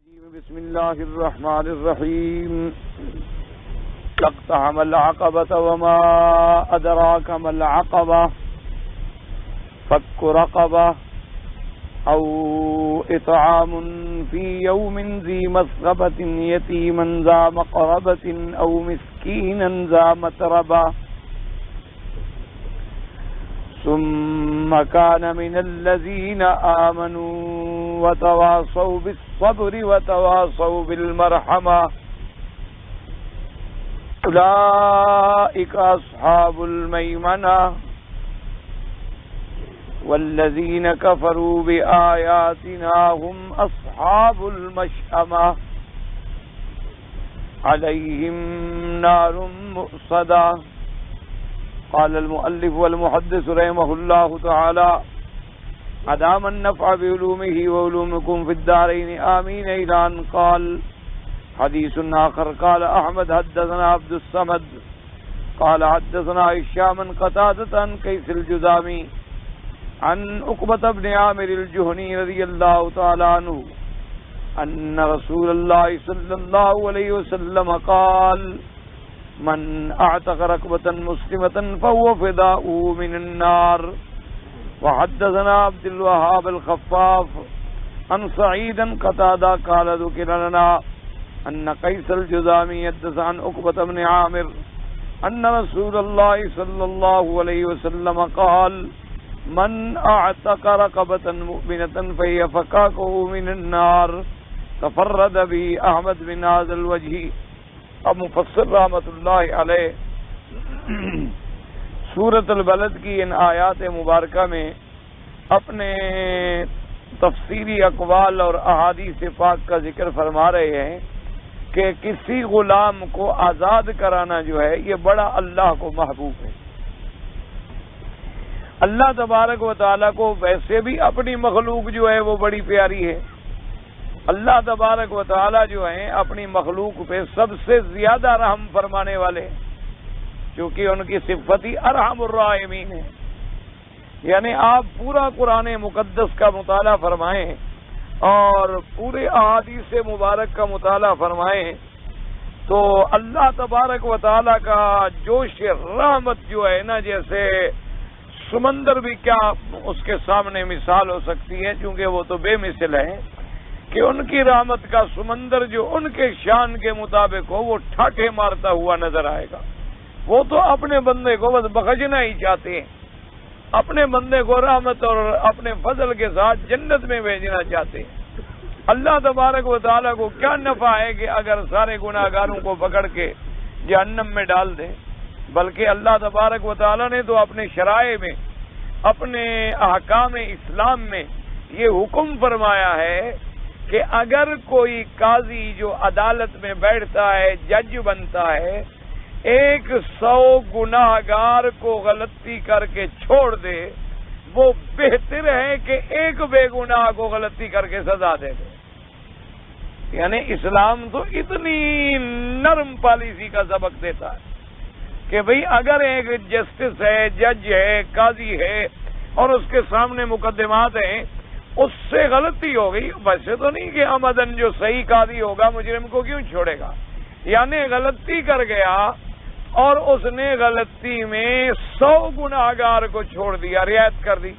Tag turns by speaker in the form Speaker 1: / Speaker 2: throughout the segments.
Speaker 1: بسم الله الرحمن الرحيم اقتحم العقبة وما أدراك ما العقبة فك رقبة أو إطعام في يوم ذي مسغبة يتيما ذا مقربة أو مسكينا ذا متربة ثم كان من الذين آمنوا وتواصوا بالصبر وتواصوا بالمرحمة أولئك أصحاب الميمنة والذين كفروا بآياتنا هم أصحاب المشأمة عليهم نار مؤصدة. قال المؤلف والمحدث رحمه الله تعالى أدام النفع بعلومه وعلومكم في الدارين آمين. إلى أن قال. حديث آخر قال أحمد حدثنا عبد الصمد قال حدثنا هشام قتادة عن قيس الجذامي عن عقبة بن عامر الجهني رضي الله تعالى عنه أن رسول الله صلى الله عليه وسلم قال من اعتق رقبة مسلمة فهو فداؤه من النار. وحدثنا عبد الوهاب الخفاف عن سعيد قتادة قال ذكر لنا أن قيس الجذامي حدث عن عقبة بن عامر أن رسول الله صلى الله عليه وسلم قال من اعتق رقبة مؤمنة فهي فكاكه من النار. تفرد به احمد بن هذا الوجه. اب مفسر رحمۃ اللہ علیہ سورۃ البلد کی ان آیات مبارکہ میں اپنے تفسیری اقوال اور احادیث پاک کا ذکر فرما رہے ہیں کہ کسی غلام کو آزاد کرانا جو ہے یہ بڑا اللہ کو محبوب ہے. اللہ تبارک و تعالیٰ کو ویسے بھی اپنی مخلوق جو ہے وہ بڑی پیاری ہے. اللہ تبارک و تعالیٰ جو ہیں اپنی مخلوق پہ سب سے زیادہ رحم فرمانے والے ہیں کیونکہ ان کی صفت ہی ارحم الراحمین ہے. یعنی آپ پورا قرآن مقدس کا مطالعہ فرمائیں اور پورے احادیث مبارک کا مطالعہ فرمائیں تو اللہ تبارک و تعالیٰ کا جوش رحمت جو ہے نا جیسے سمندر بھی کیا اس کے سامنے مثال ہو سکتی ہے کیونکہ وہ تو بے مثل ہے کہ ان کی رحمت کا سمندر جو ان کے شان کے مطابق ہو وہ ٹھاٹھے مارتا ہوا نظر آئے گا. وہ تو اپنے بندے کو بس بخشنا ہی چاہتے ہیں, اپنے بندے کو رحمت اور اپنے فضل کے ساتھ جنت میں بھیجنا چاہتے ہیں. اللہ تبارک و تعالیٰ کو کیا نفع ہے کہ اگر سارے گناہ گاروں کو پکڑ کے جہنم میں ڈال دیں, بلکہ اللہ تبارک و تعالیٰ نے تو اپنے شرائع میں اپنے احکام اسلام میں یہ حکم فرمایا ہے کہ اگر کوئی قاضی جو عدالت میں بیٹھتا ہے جج بنتا ہے 100 گناہ گار کو غلطی کر کے چھوڑ دے وہ بہتر ہے کہ ایک بے گناہ کو غلطی کر کے سزا دے دے. یعنی اسلام تو اتنی نرم پالیسی کا سبق دیتا ہے کہ بھئی اگر ایک جسٹس ہے, جج ہے, قاضی ہے اور اس کے سامنے مقدمات ہیں, اس سے غلطی ہو گئی, ویسے تو نہیں کہ عمدن جو صحیح قاضی ہوگا مجرم کو کیوں چھوڑے گا. یعنی غلطی کر گیا اور اس نے غلطی میں 100 گناہ گار کو چھوڑ دیا, رعایت کر دی,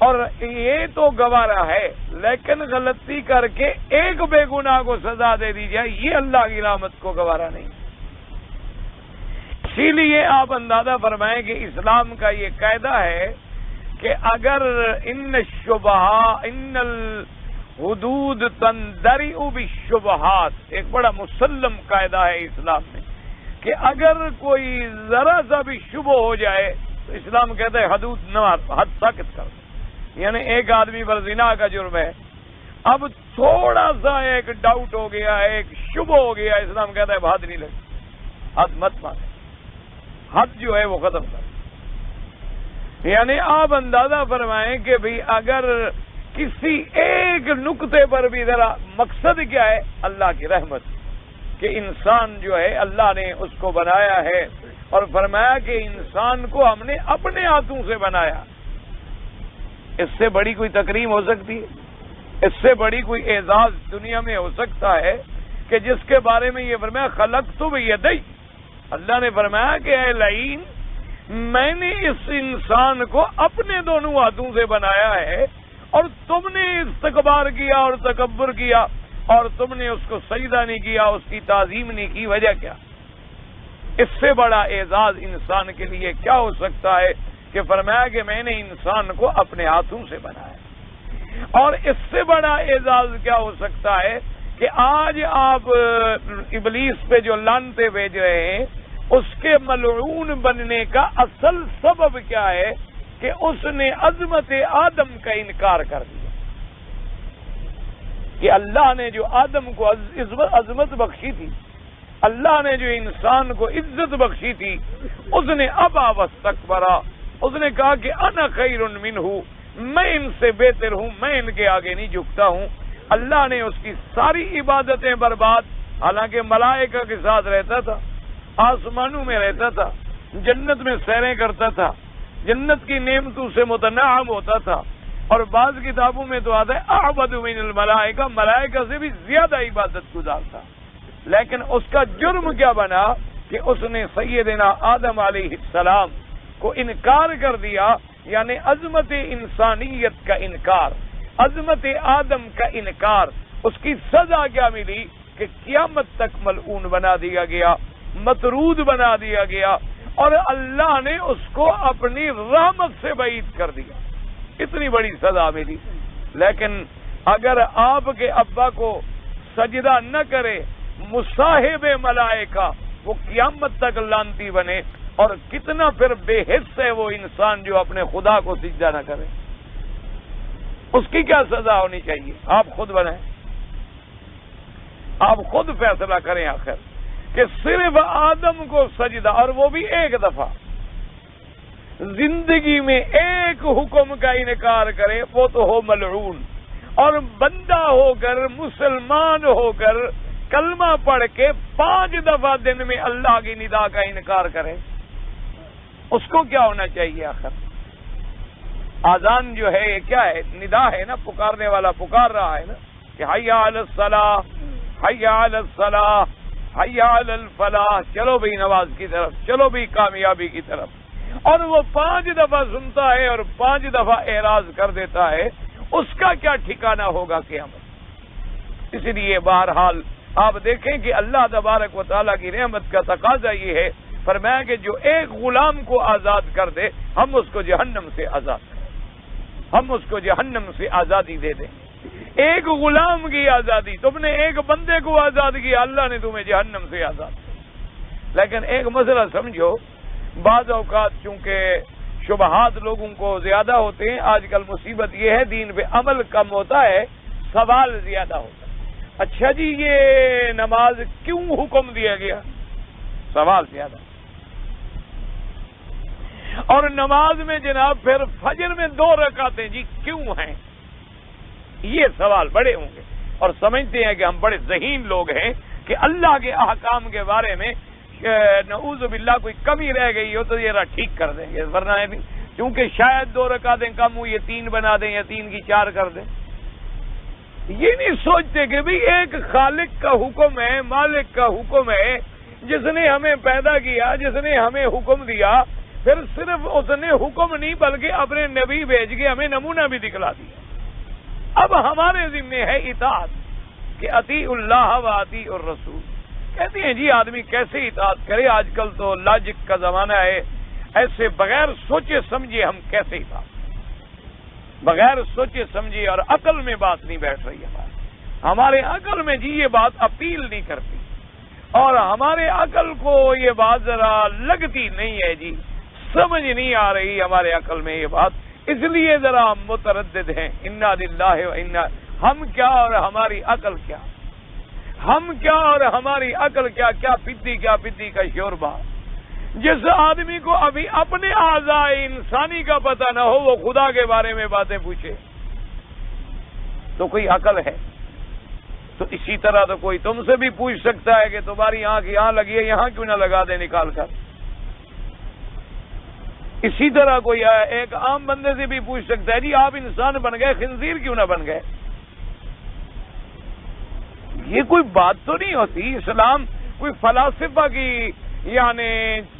Speaker 1: اور یہ تو گوارا ہے, لیکن غلطی کر کے ایک بے گناہ کو سزا دے دی جائے یہ اللہ کی رحمت کو گوارا نہیں. اسی لیے آپ اندازہ فرمائیں کہ اسلام کا یہ قاعدہ ہے کہ اگر ان الحدود تندرئ بالشبہات, ایک بڑا مسلم قاعدہ ہے اسلام میں کہ اگر کوئی ذرا سا بھی شبہ ہو جائے تو اسلام کہتا ہے حدود نہ حد ساکت کر. یعنی ایک آدمی پر زنا کا جرم ہے, اب تھوڑا سا ایک ڈاؤٹ ہو گیا, ایک شبہ ہو گیا, اسلام کہتا ہے حد نہیں لگی, حد مت مانے, حد جو ہے وہ ختم کر. یعنی آپ اندازہ فرمائیں کہ بھئی اگر کسی ایک نقطے پر بھی ذرا مقصد کیا ہے اللہ کی رحمت کہ انسان جو ہے اللہ نے اس کو بنایا ہے اور فرمایا کہ انسان کو ہم نے اپنے ہاتھوں سے بنایا. اس سے بڑی کوئی تکریم ہو سکتی ہے؟ اس سے بڑی کوئی اعزاز دنیا میں ہو سکتا ہے کہ جس کے بارے میں یہ فرمایا خلقت بیدی. اللہ نے فرمایا کہ اے لعین، میں نے اس انسان کو اپنے دونوں ہاتھوں سے بنایا ہے، اور تم نے استکبار کیا اور تکبر کیا، اور تم نے اس کو سجدہ نہیں کیا، اس کی تعظیم نہیں کی. وجہ کیا؟ اس سے بڑا اعزاز انسان کے لیے کیا ہو سکتا ہے کہ فرمایا کہ میں نے انسان کو اپنے ہاتھوں سے بنایا. اور اس سے بڑا اعزاز کیا ہو سکتا ہے کہ آج آپ ابلیس پہ جو لعنتیں بھیج رہے ہیں، اس کے ملعون بننے کا اصل سبب کیا ہے کہ اس نے عظمت آدم کا انکار کر دیا. کہ اللہ نے جو آدم کو عظمت بخشی تھی، اللہ نے جو انسان کو عزت بخشی تھی، اس نے ابا واستکبرا، اس نے کہا کہ انا خیر منہ، میں ان سے بہتر ہوں، میں ان کے آگے نہیں جھکتا ہوں. اللہ نے اس کی ساری عبادتیں برباد، حالانکہ ملائکہ کے ساتھ رہتا تھا، آسمانوں میں رہتا تھا، جنت میں سیریں کرتا تھا، جنت کی نعمتوں سے متنعم ہوتا تھا، اور بعض کتابوں میں تو آتا ہے اعبد من الملائکہ، ملائکہ سے بھی زیادہ عبادت گزار تھا. لیکن اس کا جرم کیا بنا کہ اس نے سیدنا آدم علیہ السلام کو انکار کر دیا، یعنی عظمت انسانیت کا انکار، عظمت آدم کا انکار. اس کی سزا کیا ملی کہ قیامت تک ملعون بنا دیا گیا، مطرود بنا دیا گیا، اور اللہ نے اس کو اپنی رحمت سے بعید کر دیا. اتنی بڑی سزا ملی. لیکن اگر آپ کے ابا کو سجدہ نہ کرے مصاحب ملائکہ، وہ قیامت تک لعنتی بنے. اور کتنا پھر بے حس ہے وہ انسان جو اپنے خدا کو سجدہ نہ کرے. اس کی کیا سزا ہونی چاہیے؟ آپ خود بنائیں، آپ خود فیصلہ کریں آخر کہ صرف آدم کو سجدہ، اور وہ بھی ایک دفعہ زندگی میں ایک حکم کا انکار کرے، وہ تو ہو ملعون. اور بندہ ہو کر، مسلمان ہو کر، کلمہ پڑھ کے 5 دفعہ دن میں اللہ کی ندا کا انکار کرے، اس کو کیا ہونا چاہیے آخر؟ آذان جو ہے یہ کیا ہے؟ ندا ہے نا، پکارنے والا پکار رہا ہے نا کہ حی علی الصلاۃ، حی علی الصلاۃ، حی علی الفلاح، چلو بھی نماز کی طرف، چلو بھی کامیابی کی طرف. اور وہ 5 دفعہ سنتا ہے اور 5 دفعہ اعراض کر دیتا ہے، اس کا کیا ٹھکانہ ہوگا قیامت؟ اس لیے بہرحال آپ دیکھیں کہ اللہ تبارک و تعالیٰ کی رحمت کا تقاضا یہ ہے، فرمایا کہ جو ایک غلام کو آزاد کر دے، ہم اس کو جہنم سے آزاد کریں، ہم اس کو جہنم سے آزادی دے دیں. ایک غلام کی آزادی، تم نے ایک بندے کو آزاد کیا، اللہ نے تمہیں جہنم سے آزاد کیا. لیکن ایک مسئلہ سمجھو، بعض اوقات چونکہ شبہات لوگوں کو زیادہ ہوتے ہیں، آج کل مصیبت یہ ہے دین پہ عمل کم ہوتا ہے، سوال زیادہ ہوتا ہے. اچھا جی یہ نماز کیوں حکم دیا گیا؟ سوال زیادہ. اور نماز میں جناب پھر فجر میں 2 رکعتیں جی کیوں ہیں؟ یہ سوال بڑے ہوں گے. اور سمجھتے ہیں کہ ہم بڑے ذہین لوگ ہیں کہ اللہ کے احکام کے بارے میں نعوذ باللہ کوئی کمی رہ گئی ہو تو یہ ٹھیک کر دیں گے، ورنہ نہیں، کیونکہ شاید 2 رکعتیں کم ہوئی، یہ 3 بنا دیں یا 3 کی 4 کر دیں. یہ نہیں سوچتے کہ بھی ایک خالق کا حکم ہے، مالک کا حکم ہے، جس نے ہمیں پیدا کیا، جس نے ہمیں حکم دیا، پھر صرف اس نے حکم نہیں بلکہ اپنے نبی بھیج کے ہمیں نمونہ بھی دکھلا دیا. اب ہمارے ذمہ ہے اطاعت، کہ اطیع اللہ و اطیع الرسول. کہتے ہیں جی آدمی کیسے اطاعت کرے؟ آج کل تو لاجک کا زمانہ ہے، ایسے بغیر سوچے سمجھے ہم کیسے اطاعت کریں؟ بغیر سوچے سمجھے اور عقل میں بات نہیں بیٹھ رہی ہمارے عقل میں جی یہ بات اپیل نہیں کرتی، اور ہمارے عقل کو یہ بات ذرا لگتی نہیں ہے جی، سمجھ نہیں آ رہی ہمارے عقل میں یہ بات، اس لیے ذرا ہم متردد ہیں. انا للہ و انا، ہم کیا اور ہماری عقل کیا، ہم کیا اور ہماری عقل کیا، کیا پتی کا شوربہ. جس آدمی کو ابھی اپنے اعضاء انسانی کا پتہ نہ ہو وہ خدا کے بارے میں باتیں پوچھے تو کوئی عقل ہے؟ تو اسی طرح تو کوئی تم سے بھی پوچھ سکتا ہے کہ تمہاری آنکھ یہاں لگی ہے، یہاں کیوں نہ لگا دے نکال کر. اسی طرح کوئی ایک عام بندے سے بھی پوچھ سکتا ہے جی آپ انسان بن گئے، خنزیر کیوں نہ بن گئے؟ یہ کوئی بات تو نہیں ہوتی. اسلام کوئی فلاسفہ کی یعنی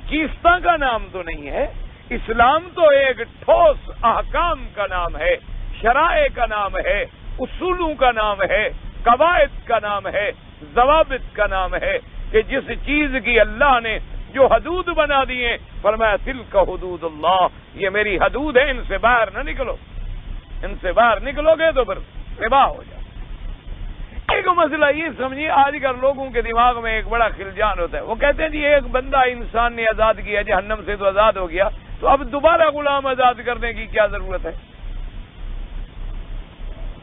Speaker 1: چیستہ کا نام تو نہیں ہے. اسلام تو ایک ٹھوس احکام کا نام ہے، شرائع کا نام ہے، اصولوں کا نام ہے، قواعد کا نام ہے، ضوابط کا نام ہے کہ جس چیز کی اللہ نے جو حدود بنا دیے، فرمایا تلک حدود اللہ، یہ میری حدود ہے، ان سے باہر نہ نکلو. ان سے باہر نکلو گے تو پھر ربا ہو جائے. ایک مسئلہ یہ سمجھیے، آج کل لوگوں کے دماغ میں ایک بڑا خلجان ہوتا ہے. وہ کہتے ہیں جی ایک بندہ انسان نے آزاد کیا، جہنم سے تو آزاد ہو گیا، تو اب دوبارہ غلام آزاد کرنے کی کیا ضرورت ہے؟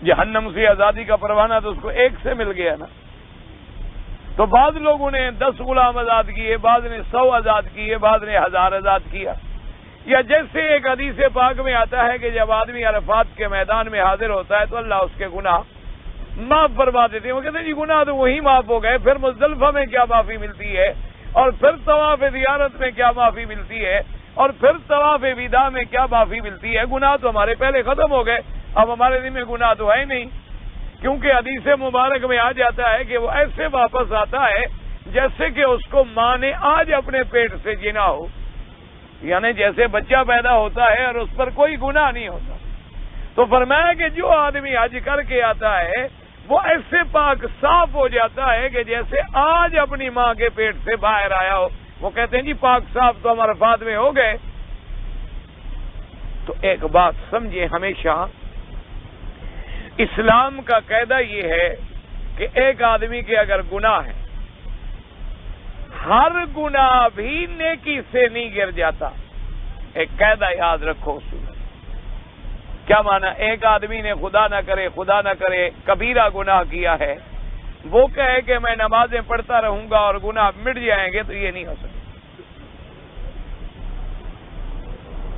Speaker 1: جہنم سے آزادی کا پروانہ تو اس کو ایک سے مل گیا نا. تو بعض لوگوں نے 10 غلام آزاد کیے، بعض نے 100 آزاد کیے، بعض نے 1000 آزاد کیا. یا جیسے ایک حدیث پاک میں آتا ہے کہ جب آدمی عرفات کے میدان میں حاضر ہوتا ہے تو اللہ اس کے گناہ معاف فرما دیتے ہیں. وہ کہتے ہیں جی گناہ تو وہی معاف ہو گئے، پھر مزدلفہ میں کیا معافی ملتی ہے، اور پھر طواف زیارت میں کیا معافی ملتی ہے، اور پھر طواف وداع میں کیا معافی ملتی ہے؟ گناہ تو ہمارے پہلے ختم ہو گئے، اب ہمارے دل میں گناہ تو ہے نہیں. کیونکہ حدیث مبارک میں آ جاتا ہے کہ وہ ایسے واپس آتا ہے جیسے کہ اس کو ماں نے آج اپنے پیٹ سے جنا ہو. یعنی جیسے بچہ پیدا ہوتا ہے اور اس پر کوئی گناہ نہیں ہوتا. تو فرمایا کہ جو آدمی حج کر کے آتا ہے وہ ایسے پاک صاف ہو جاتا ہے کہ جیسے آج اپنی ماں کے پیٹ سے باہر آیا ہو. وہ کہتے ہیں جی پاک صاف تو ہم عرفات میں ہو گئے. تو ایک بات سمجھے، ہمیشہ اسلام کا قاعدہ یہ ہے کہ ایک آدمی کے اگر گناہ ہے، ہر گناہ بھی نیکی سے نہیں گر جاتا. ایک قاعدہ یاد رکھو اصول. کیا مانا؟ ایک آدمی نے خدا نہ کرے کبیرہ گناہ کیا ہے، وہ کہے کہ میں نمازیں پڑھتا رہوں گا اور گناہ مٹ جائیں گے، تو یہ نہیں ہو سکتا.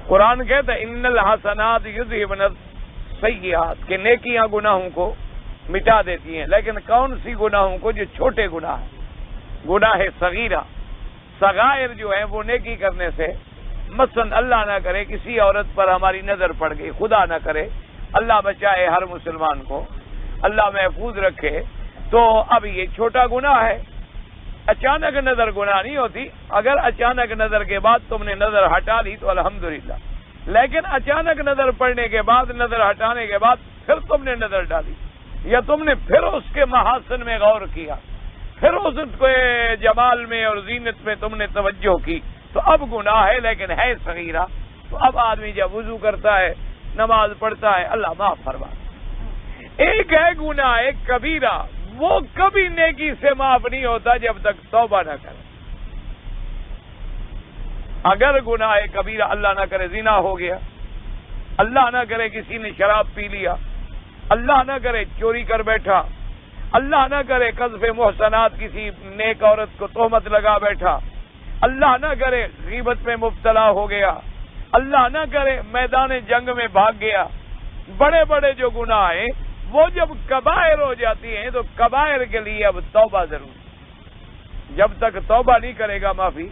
Speaker 1: قرآن کہتا ہے ان الحسنات یذہبن السیئات، کہ نیکیاں گناہوں کو مٹا دیتی ہیں. لیکن کون سی گناہوں کو؟ جو چھوٹے گناہ ہیں، گناہ صغیرہ. صغائر جو ہیں وہ نیکی کرنے سے، مثلا اللہ نہ کرے کسی عورت پر ہماری نظر پڑ گئی، خدا نہ کرے، اللہ بچائے ہر مسلمان کو، اللہ محفوظ رکھے، تو اب یہ چھوٹا گناہ ہے. اچانک نظر گناہ نہیں ہوتی. اگر اچانک نظر کے بعد تم نے نظر ہٹا لی تو الحمدللہ. لیکن اچانک نظر پڑنے کے بعد، نظر ہٹانے کے بعد پھر تم نے نظر ڈالی، یا تم نے پھر اس کے محاسن میں غور کیا، پھر اس کے جمال میں اور زینت میں تم نے توجہ کی، تو اب گناہ ہے لیکن ہے صغیرہ. تو اب آدمی جب وضو کرتا ہے، نماز پڑھتا ہے، اللہ معاف فرما. ایک ہے گناہ ایک کبیرہ، وہ کبھی نیکی سے معاف نہیں ہوتا جب تک توبہ نہ کرے. اگر گناہ کبیرہ اللہ نہ کرے زنا ہو گیا، اللہ نہ کرے کسی نے شراب پی لیا، اللہ نہ کرے چوری کر بیٹھا، اللہ نہ کرے قذف محصنات کسی نیک عورت کو تہمت لگا بیٹھا، اللہ نہ کرے غیبت میں مبتلا ہو گیا، اللہ نہ کرے میدان جنگ میں بھاگ گیا. بڑے بڑے جو گناہ ہیں وہ جب کبائر ہو جاتی ہیں تو کبائر کے لیے اب توبہ ضرور. جب تک توبہ نہیں کرے گا معافی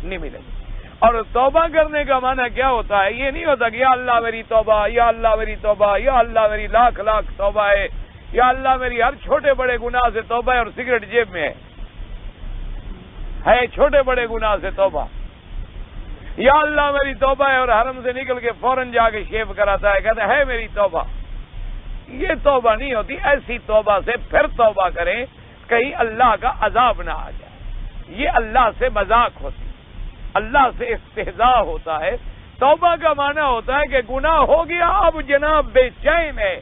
Speaker 1: نہیں ملے گی. اور توبہ کرنے کا معنی کیا ہوتا ہے؟ یہ نہیں ہوتا کہ یا اللہ میری توبہ، یا اللہ میری توبہ، یا اللہ میری لاکھ لاکھ توبہ ہے، یا اللہ میری ہر چھوٹے بڑے گناہ سے توبہ ہے اور سگریٹ جیب میں ہے چھوٹے بڑے گناہ سے توبہ، یا اللہ میری توبہ ہے اور حرم سے نکل کے فوراً جا کے شیو کراتا ہے، کہتا ہے میری توبہ. یہ توبہ نہیں ہوتی. ایسی توبہ سے پھر توبہ کریں کہیں اللہ کا عذاب نہ آ جائے. یہ اللہ سے مذاق ہوتی، اللہ سے استہزاء ہوتا ہے. توبہ کا معنی ہوتا ہے کہ گناہ ہو گیا، اب جناب بے چین ہے،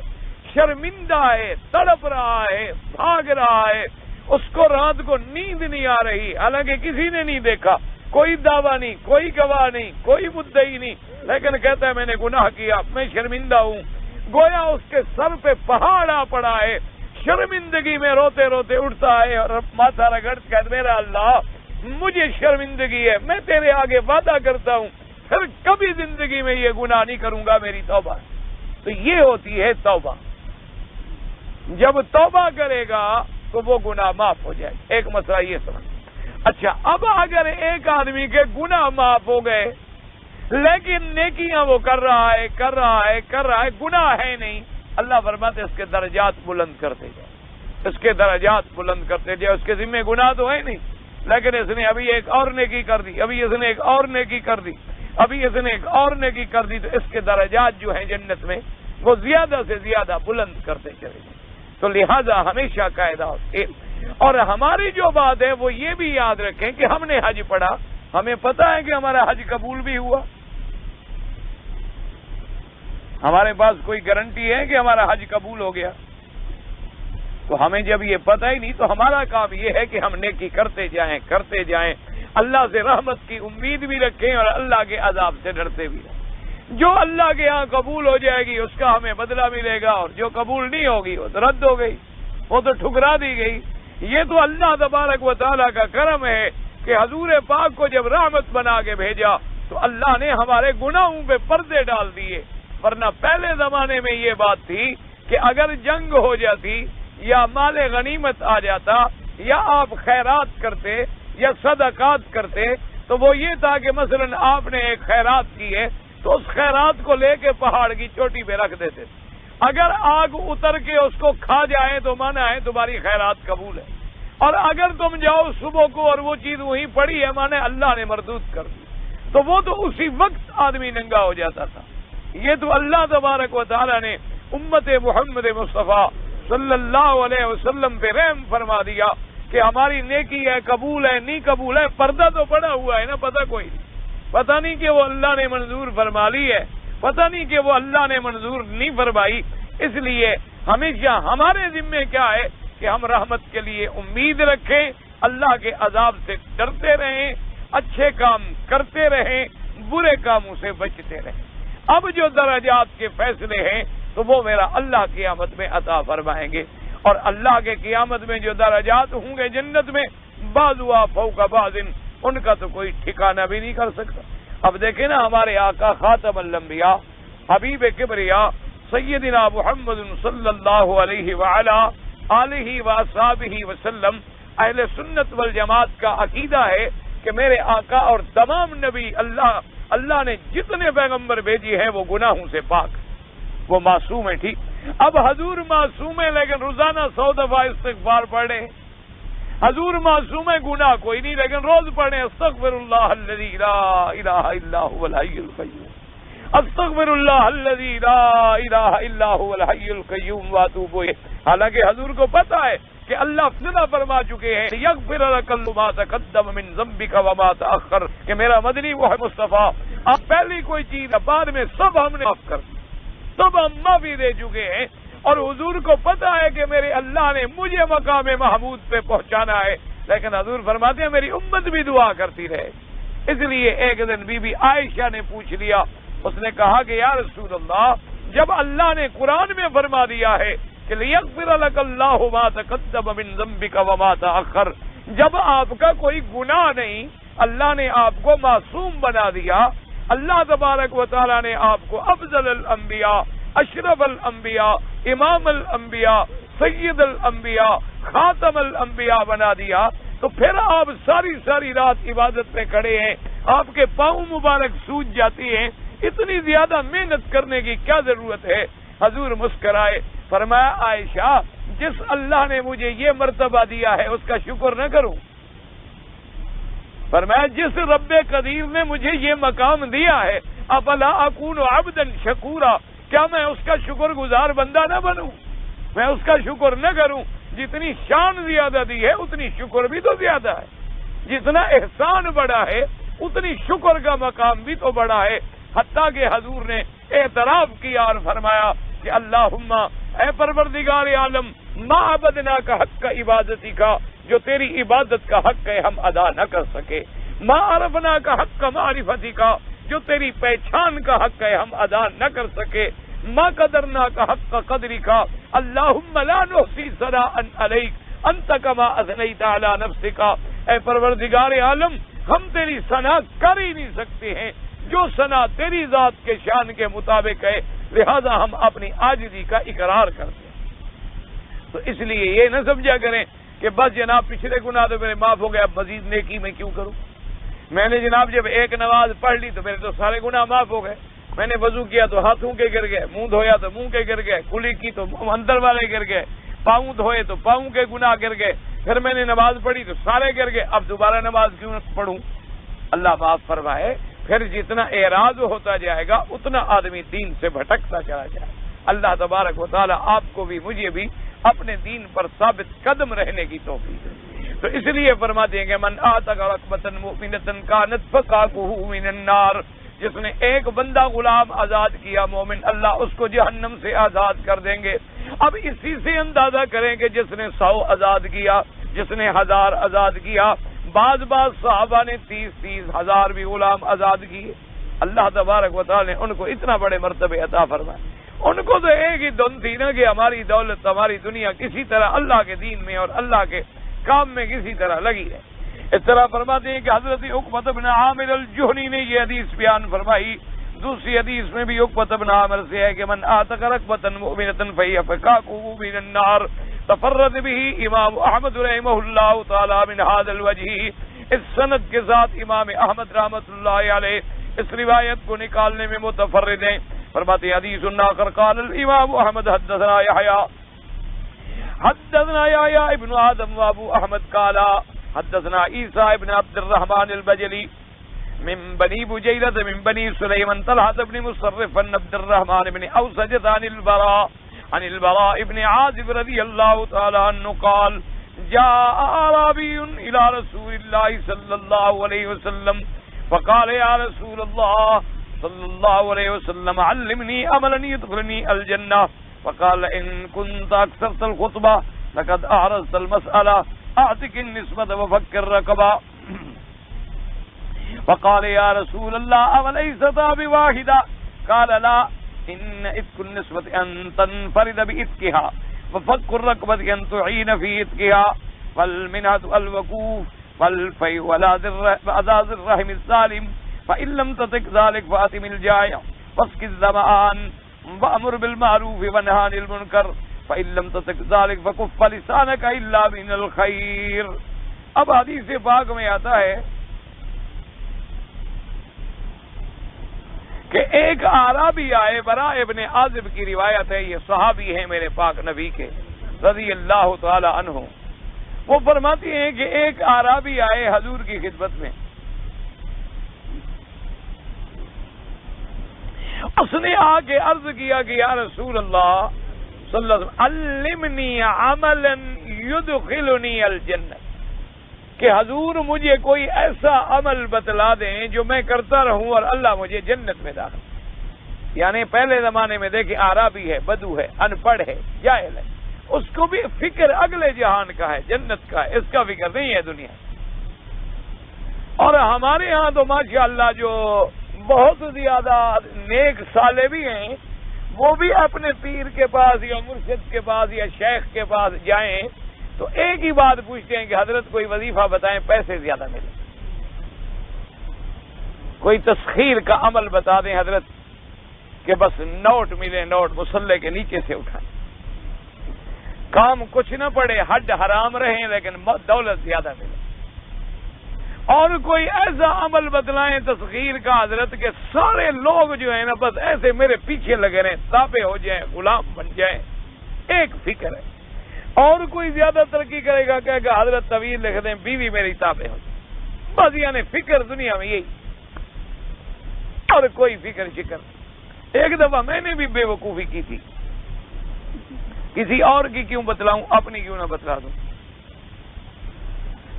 Speaker 1: شرمندہ ہے، تڑپ رہا ہے، بھاگ رہا ہے، اس کو رات کو نیند نہیں آ رہی، حالانکہ کسی نے نہیں دیکھا، کوئی دعویٰ نہیں، کوئی گواہ نہیں، کوئی مدعی نہیں، لیکن کہتا ہے میں نے گناہ کیا، میں شرمندہ ہوں. گویا اس کے سر پہ پہاڑ آ پڑا ہے، شرمندگی میں روتے روتے اٹھتا ہے اور ماتھا رگڑتا کہتا میرا اللہ مجھے شرمندگی ہے، میں تیرے آگے وعدہ کرتا ہوں پھر کبھی زندگی میں یہ گناہ نہیں کروں گا، میری توبہ. تو یہ ہوتی ہے توبہ. جب توبہ کرے گا تو وہ گناہ معاف ہو جائے. ایک مسئلہ یہ سمجھ. اچھا، اب اگر ایک آدمی کے گناہ معاف ہو گئے لیکن نیکیاں وہ کر رہا ہے، گناہ ہے نہیں، اللہ فرماتے اس کے درجات بلند کرتے جائے. اس کے درجات بلند کرتے جائے. اس کے ذمہ گناہ تو ہے نہیں، لیکن اس نے ابھی ایک اور نیکی کر دی، ابھی اس نے ایک اور نیکی کر دی، ابھی اس نے ایک اور نیکی کر دی، تو اس کے درجات جو ہیں جنت میں وہ زیادہ سے زیادہ بلند کرتے چلے جائیں. تو لہذا ہمیشہ قاعدہ. اور ہماری جو بات ہے وہ یہ بھی یاد رکھیں کہ ہم نے حج پڑھا، ہمیں پتہ ہے کہ ہمارا حج قبول بھی ہوا. ہمارے پاس کوئی گارنٹی ہے کہ ہمارا حج قبول ہو گیا؟ تو ہمیں جب یہ پتہ ہی نہیں تو ہمارا کام یہ ہے کہ ہم نیکی کرتے جائیں، اللہ سے رحمت کی امید بھی رکھیں اور اللہ کے عذاب سے ڈرتے بھی رہیں. جو اللہ کے ہاں قبول ہو جائے گی اس کا ہمیں بدلہ ملے گا، اور جو قبول نہیں ہوگی وہ تو رد ہو گئی، وہ تو ٹھکرا دی گئی. یہ تو اللہ تبارک و تعالیٰ کا کرم ہے کہ حضور پاک کو جب رحمت بنا کے بھیجا تو اللہ نے ہمارے گناہوں پہ پردے ڈال دیے. ورنہ پہلے زمانے میں یہ بات تھی کہ اگر جنگ ہو جاتی یا مال غنیمت آ جاتا یا آپ خیرات کرتے یا صدقات کرتے تو وہ یہ تھا کہ مثلا آپ نے ایک خیرات کی ہے تو اس خیرات کو لے کے پہاڑ کی چوٹی پہ رکھ دیتے. اگر آگ اتر کے اس کو کھا جائے تو مانا ہے تمہاری خیرات قبول ہے، اور اگر تم جاؤ صبح کو اور وہ چیز وہیں پڑی ہے مانا اللہ نے مردود کر دی، تو وہ تو اسی وقت آدمی ننگا ہو جاتا تھا. یہ تو اللہ تبارک و تعالیٰ نے امت محمد مصطفیٰ صلی اللہ علیہ وسلم پہ رحم فرما دیا کہ ہماری نیکی ہے، قبول ہے نہیں قبول ہے، پردہ تو پڑا ہوا ہے نا، پتہ کوئی نہیں. پتہ نہیں کہ وہ اللہ نے منظور فرما لی ہے، پتہ نہیں کہ وہ اللہ نے منظور نہیں فرمائی. اس لیے ہمیشہ ہمارے ذمے کیا ہے کہ ہم رحمت کے لیے امید رکھیں، اللہ کے عذاب سے ڈرتے رہیں، اچھے کام کرتے رہیں، برے کاموں سے بچتے رہیں. اب جو درجات کے فیصلے ہیں تو وہ میرا اللہ قیامت میں عطا فرمائیں گے، اور اللہ کے قیامت میں جو درجات ہوں گے جنت میں بعضها فوق بعض، ان کا تو کوئی ٹھکانہ بھی نہیں کر سکتا. اب دیکھیں نا ہمارے آقا خاتم الانبیاء حبیب کبریا سیدنا محمد صلی اللہ علیہ وعلا آلہ واصحابہ وسلم، اہل سنت والجماعت کا عقیدہ ہے کہ میرے آقا اور تمام نبی اللہ نے جتنے پیغمبر بھیجی ہیں وہ گناہوں سے پاک، وہ معصوم ہے. ٹھیک، اب حضور معصوم ہے لیکن روزانہ 100 دفعہ استغفار پڑھیں. حضور معصوم ہے، گناہ کوئی نہیں لیکن روز پڑھیں استغفر اللہ الذی لا الہ الا هو الحی القیوم، استغفر اللہ الذی لا الہ الا هو الحی القیوم واتوب الیہ. حالانکہ حضور کو پتا ہے کہ اللہ فضلہ فرما چکے ہیں یغفر لک ما تقدم من ذنبک وما تأخر، کہ میرا مدنی وہ ہے مصطفیٰ، اب پہلی کوئی چیز بعد میں سب ہم نے معاف کر دی، سب ہم معافی دے چکے ہیں. اور حضور کو پتا ہے کہ میرے اللہ نے مجھے مقام محمود پہ پہنچانا ہے، لیکن حضور فرماتے ہیں میری امت بھی دعا کرتی رہے. اس لیے ایک دن بی بی عائشہ نے پوچھ لیا، اس نے کہا کہ یا رسول اللہ، جب اللہ نے قرآن میں فرما دیا ہے کہ لیغفر لک اللہ ما تقدم من ذنبک وما تأخر، جب آپ کا کوئی گناہ نہیں، اللہ نے آپ کو معصوم بنا دیا، اللہ تبارک و تعالیٰ نے آپ کو افضل الانبیاء، اشرف الانبیاء، امام الانبیاء، سید الانبیاء، خاتم الانبیاء بنا دیا، تو پھر آپ ساری رات عبادت پہ کھڑے ہیں، آپ کے پاؤں مبارک سوج جاتی ہیں، اتنی زیادہ محنت کرنے کی کیا ضرورت ہے؟ حضور مسکرائے، فرمایا عائشہ، جس اللہ نے مجھے یہ مرتبہ دیا ہے اس کا شکر نہ کروں؟ فرمایا جس رب قدیر نے مجھے یہ مقام دیا ہے، افلا اکون عبدا شکورا، کیا میں اس کا شکر گزار بندہ نہ بنوں؟ میں اس کا شکر نہ کروں؟ جتنی شان زیادہ دی ہے اتنی شکر بھی تو زیادہ ہے، جتنا احسان بڑا ہے اتنی شکر کا مقام بھی تو بڑا ہے. حتیٰ کہ حضور نے اعتراف کیا اور فرمایا کہ اللہم، اے پروردگار عالم، ما عبدنا کا حق کا عبادتی کا، جو تیری عبادت کا حق ہے ہم ادا نہ کر سکے، ما عرفنا کا حق کا معرفتی کا، جو تیری پہچان کا حق ہے ہم ادا نہ کر سکے، ما قدرنا کا حق کا قدری کا، اللہم لا نحصی ثناء علیک انت کما اثنیت علی نفسک، اے پروردگار عالم ہم تیری ثنا کر ہی نہیں سکتے ہیں جو ثنا تیری ذات کے شان کے مطابق ہے، لہذا ہم اپنی عاجزی کا اقرار کرتے ہیں. تو اس لیے یہ نہ سمجھا کریں کہ بس جناب پچھلے گناہ تو میرے معاف ہو گئے، اب مزید نیکی میں کیوں کروں؟ میں نے جناب جب ایک نماز پڑھ لی تو میرے تو سارے گناہ معاف ہو گئے، میں نے وضو کیا تو ہاتھوں کے گر گئے، منہ دھویا تو منہ کے گر گئے، کلی کی تو اندر والے گر گئے، پاؤں دھوئے تو پاؤں کے گناہ گر گئے، پھر میں نے نماز پڑھی تو سارے گر گئے، اب دوبارہ نماز کیوں پڑھوں؟ اللہ معاف فرمائے، پھر جتنا اعراض ہوتا جائے گا اتنا آدمی دین سے بھٹکتا چلا جائے۔ اللہ تبارک و تعالی آپ کو بھی مجھے بھی اپنے دین پر ثابت قدم رہنے کی توفیق دے۔ تو اس لیے فرماتے ہیں کہ من آتق رقبۃ مؤمنۃ کانت فقاقہ من النار، جس نے ایک بندہ غلام آزاد کیا مومن، اللہ اس کو جہنم سے آزاد کر دیں گے۔ اب اسی سے اندازہ کریں کہ جس نے 100 آزاد کیا، جس نے 1000 آزاد کیا، بعض صحابہ نے 30 ہزار بھی غلام آزاد کیے۔ اللہ تبارک و تعالی نے ان کو اتنا بڑے مرتبے عطا فرمائے۔ ان کو تو ایک ہی دن تھی نا کہ ہماری دولت، ہماری دنیا کسی طرح اللہ کے دین میں اور اللہ کے کام میں کسی طرح لگی ہے۔ اس طرح فرماتے ہیں کہ حضرت عقبہ بن عامر الجہنی نے یہ حدیث بیان فرمائی۔ دوسری حدیث میں بھی عقبہ بن عامر سے ہے کہ من آتق رقبۃ مؤمنۃ فہی فقاقہ من النار، تفرد به امام احمد رحمہ اللہ تعالی من هذا الوجہ۔ اس سند کے ساتھ امام احمد رحمۃ اللہ علیہ اس روایت کو نکالنے میں متفرد ہیں۔ فرماتے ہیں حدیث آخر قال الامام احمد حدثنا یحییٰ ابن آدم وابو احمد قال حدثنا عیسیٰ ابن عبد الرحمن البجلی من بنی بجیرۃ من بنی سلیمان طلحۃ بن مصرف بن عبد الرحمن بن اوسجۃ عن البراء ابن عازب رضی اللہ تعالی عنہ قال جاء اعرابی الى رسول اللہ صلی اللہ علیہ وسلم فقال یا رسول اللہ صلی اللہ علیہ وسلم علمنی عملا يدخلني الجنہ فقال ان كنت اكثرت الخطبہ لقد اعرضت المسألہ اعتق النسبة وفك الرقبة فقال يا رسول الله اوليست بواحدة قال لا ان اتق النسبة ان تنفرد باتقها وفك الرقبة ان تعين في اتقها والمنهة الوقوف والفيء وعزاز الرحم السالم فإن لم تطق ذلك فأتم الجائع واسق الظمآن وأمر بالمعروف وانهى عن المنكر فإن لم تطق ذلك فكف لسانك إلا من الخير۔ اب حدیث پاک میں آتا ہے کہ ایک اعرابی آئے، براء ابن عازب کی روایت ہے، یہ صحابی ہیں میرے پاک نبی کے رضی اللہ تعالی عنہ۔ وہ فرماتے ہیں کہ ایک اعرابی آئے حضور کی خدمت میں، اس نے آ کے عرض کیا کہ یا رسول اللہ صلی اللہ علیہ وسلم علمنی عملا یدخلنی الجنہ، کہ حضور مجھے کوئی ایسا عمل بتلا دیں جو میں کرتا رہوں اور اللہ مجھے جنت میں داخل۔ یعنی پہلے زمانے میں دیکھیں عربی ہے، بدو ہے، ان پڑھ ہے، جاہل ہے، اس کو بھی فکر اگلے جہان کا ہے، جنت کا ہے، اس کا فکر نہیں ہے دنیا۔ اور ہمارے ہاں تو ماشاءاللہ جو بہت زیادہ نیک سالے بھی ہیں، وہ بھی اپنے پیر کے پاس یا مرشد کے پاس یا شیخ کے پاس جائیں تو ایک ہی بات پوچھتے ہیں کہ حضرت کوئی وظیفہ بتائیں پیسے زیادہ ملے، کوئی تسخیر کا عمل بتا دیں حضرت کہ بس نوٹ ملے، نوٹ مسلح کے نیچے سے اٹھائیں، کام کچھ نہ پڑے، حد حرام رہیں لیکن دولت زیادہ ملے۔ اور کوئی ایسا عمل بتلائیں تسخیر کا حضرت کہ سارے لوگ جو ہیں نا بس ایسے میرے پیچھے لگے رہیں، تابع ہو جائیں، غلام بن جائیں، ایک فکر ہے۔ اور کوئی زیادہ ترقی کرے گا کہ حضرت طویل لکھ دیں بیوی میری تابع ہو جائے، بس یعنی فکر دنیا میں یہی، اور کوئی فکر شکر۔ ایک دفعہ میں نے بھی بے وقوفی کی تھی، کسی اور کی کیوں بتلاؤں، اپنی کیوں نہ بتلا دوں،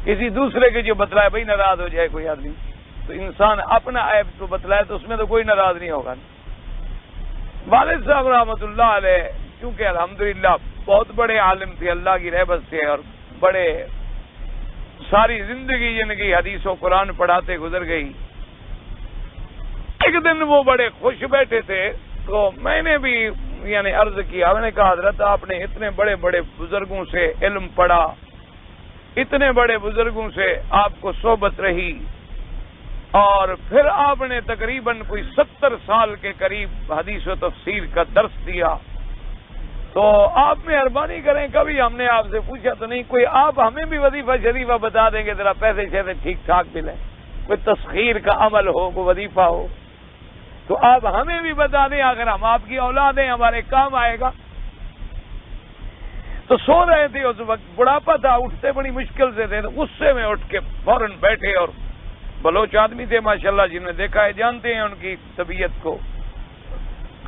Speaker 1: کسی دوسرے کے جو بتلائے بھائی ناراض ہو جائے کوئی آدمی، تو انسان اپنا عیب تو بتلائے تو اس میں تو کوئی ناراض نہیں ہوگا۔ والد صاحب رحمۃ اللہ علیہ کیونکہ الحمدللہ بہت بڑے عالم تھے، اللہ کی رحمت سے، اور بڑے ساری زندگی جن کی حدیث و قرآن پڑھاتے گزر گئی۔ ایک دن وہ بڑے خوش بیٹھے تھے تو میں نے بھی یعنی عرض کیا، میں نے کہا حضرت آپ نے اتنے بڑے بڑے بزرگوں سے علم پڑھا، اتنے بڑے بزرگوں سے آپ کو صحبت رہی، اور پھر آپ نے تقریباً کوئی 70 سال کے قریب حدیث و تفسیر کا درس دیا، تو آپ مہربانی کریں، کبھی ہم نے آپ سے پوچھا تو نہیں، کوئی آپ ہمیں بھی وظیفہ شریفہ بتا دیں گے ذرا پیسے شیسے ٹھیک ٹھاک ملیں، کوئی تسخیر کا عمل ہو، کوئی وظیفہ ہو تو آپ ہمیں بھی بتا دیں، اگر ہم آپ کی اولاد ہیں ہمارے کام آئے گا۔ تو سو رہے تھے اس وقت، بڑھاپا تھا، اٹھتے بڑی مشکل سے تھے، تو غصے میں اٹھ کے فوراً بیٹھے، اور بلوچ آدمی تھے ماشاءاللہ، جنہوں نے دیکھا ہے جانتے ہیں ان کی طبیعت کو.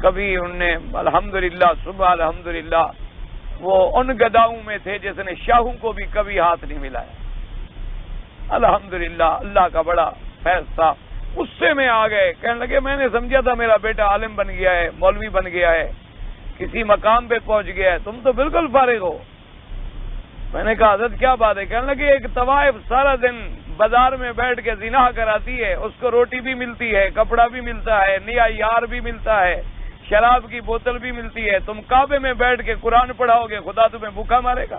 Speaker 1: کبھی انہوں نے الحمدللہ صبح الحمدللہ وہ ان گداؤں میں تھے جس نے شاہوں کو بھی کبھی ہاتھ نہیں ملایا. الحمدللہ اللہ کا بڑا فیض تھا. غصے میں آ گئے، کہنے لگے میں نے سمجھا تھا میرا بیٹا عالم بن گیا ہے، مولوی بن گیا ہے، کسی مقام پہ پہنچ گیا ہے، تم تو بالکل فارغ ہو. میں نے کہا حضرت کیا بات ہے؟ کہنے لگے ایک طوائف سارا دن بازار میں بیٹھ کے زنا کراتی ہے، اس کو روٹی بھی ملتی ہے، کپڑا بھی ملتا ہے، نیا یار بھی ملتا ہے، شراب کی بوتل بھی ملتی ہے، تم کعبے میں بیٹھ کے قرآن پڑھاؤ گے، خدا تمہیں بھوکا مارے گا.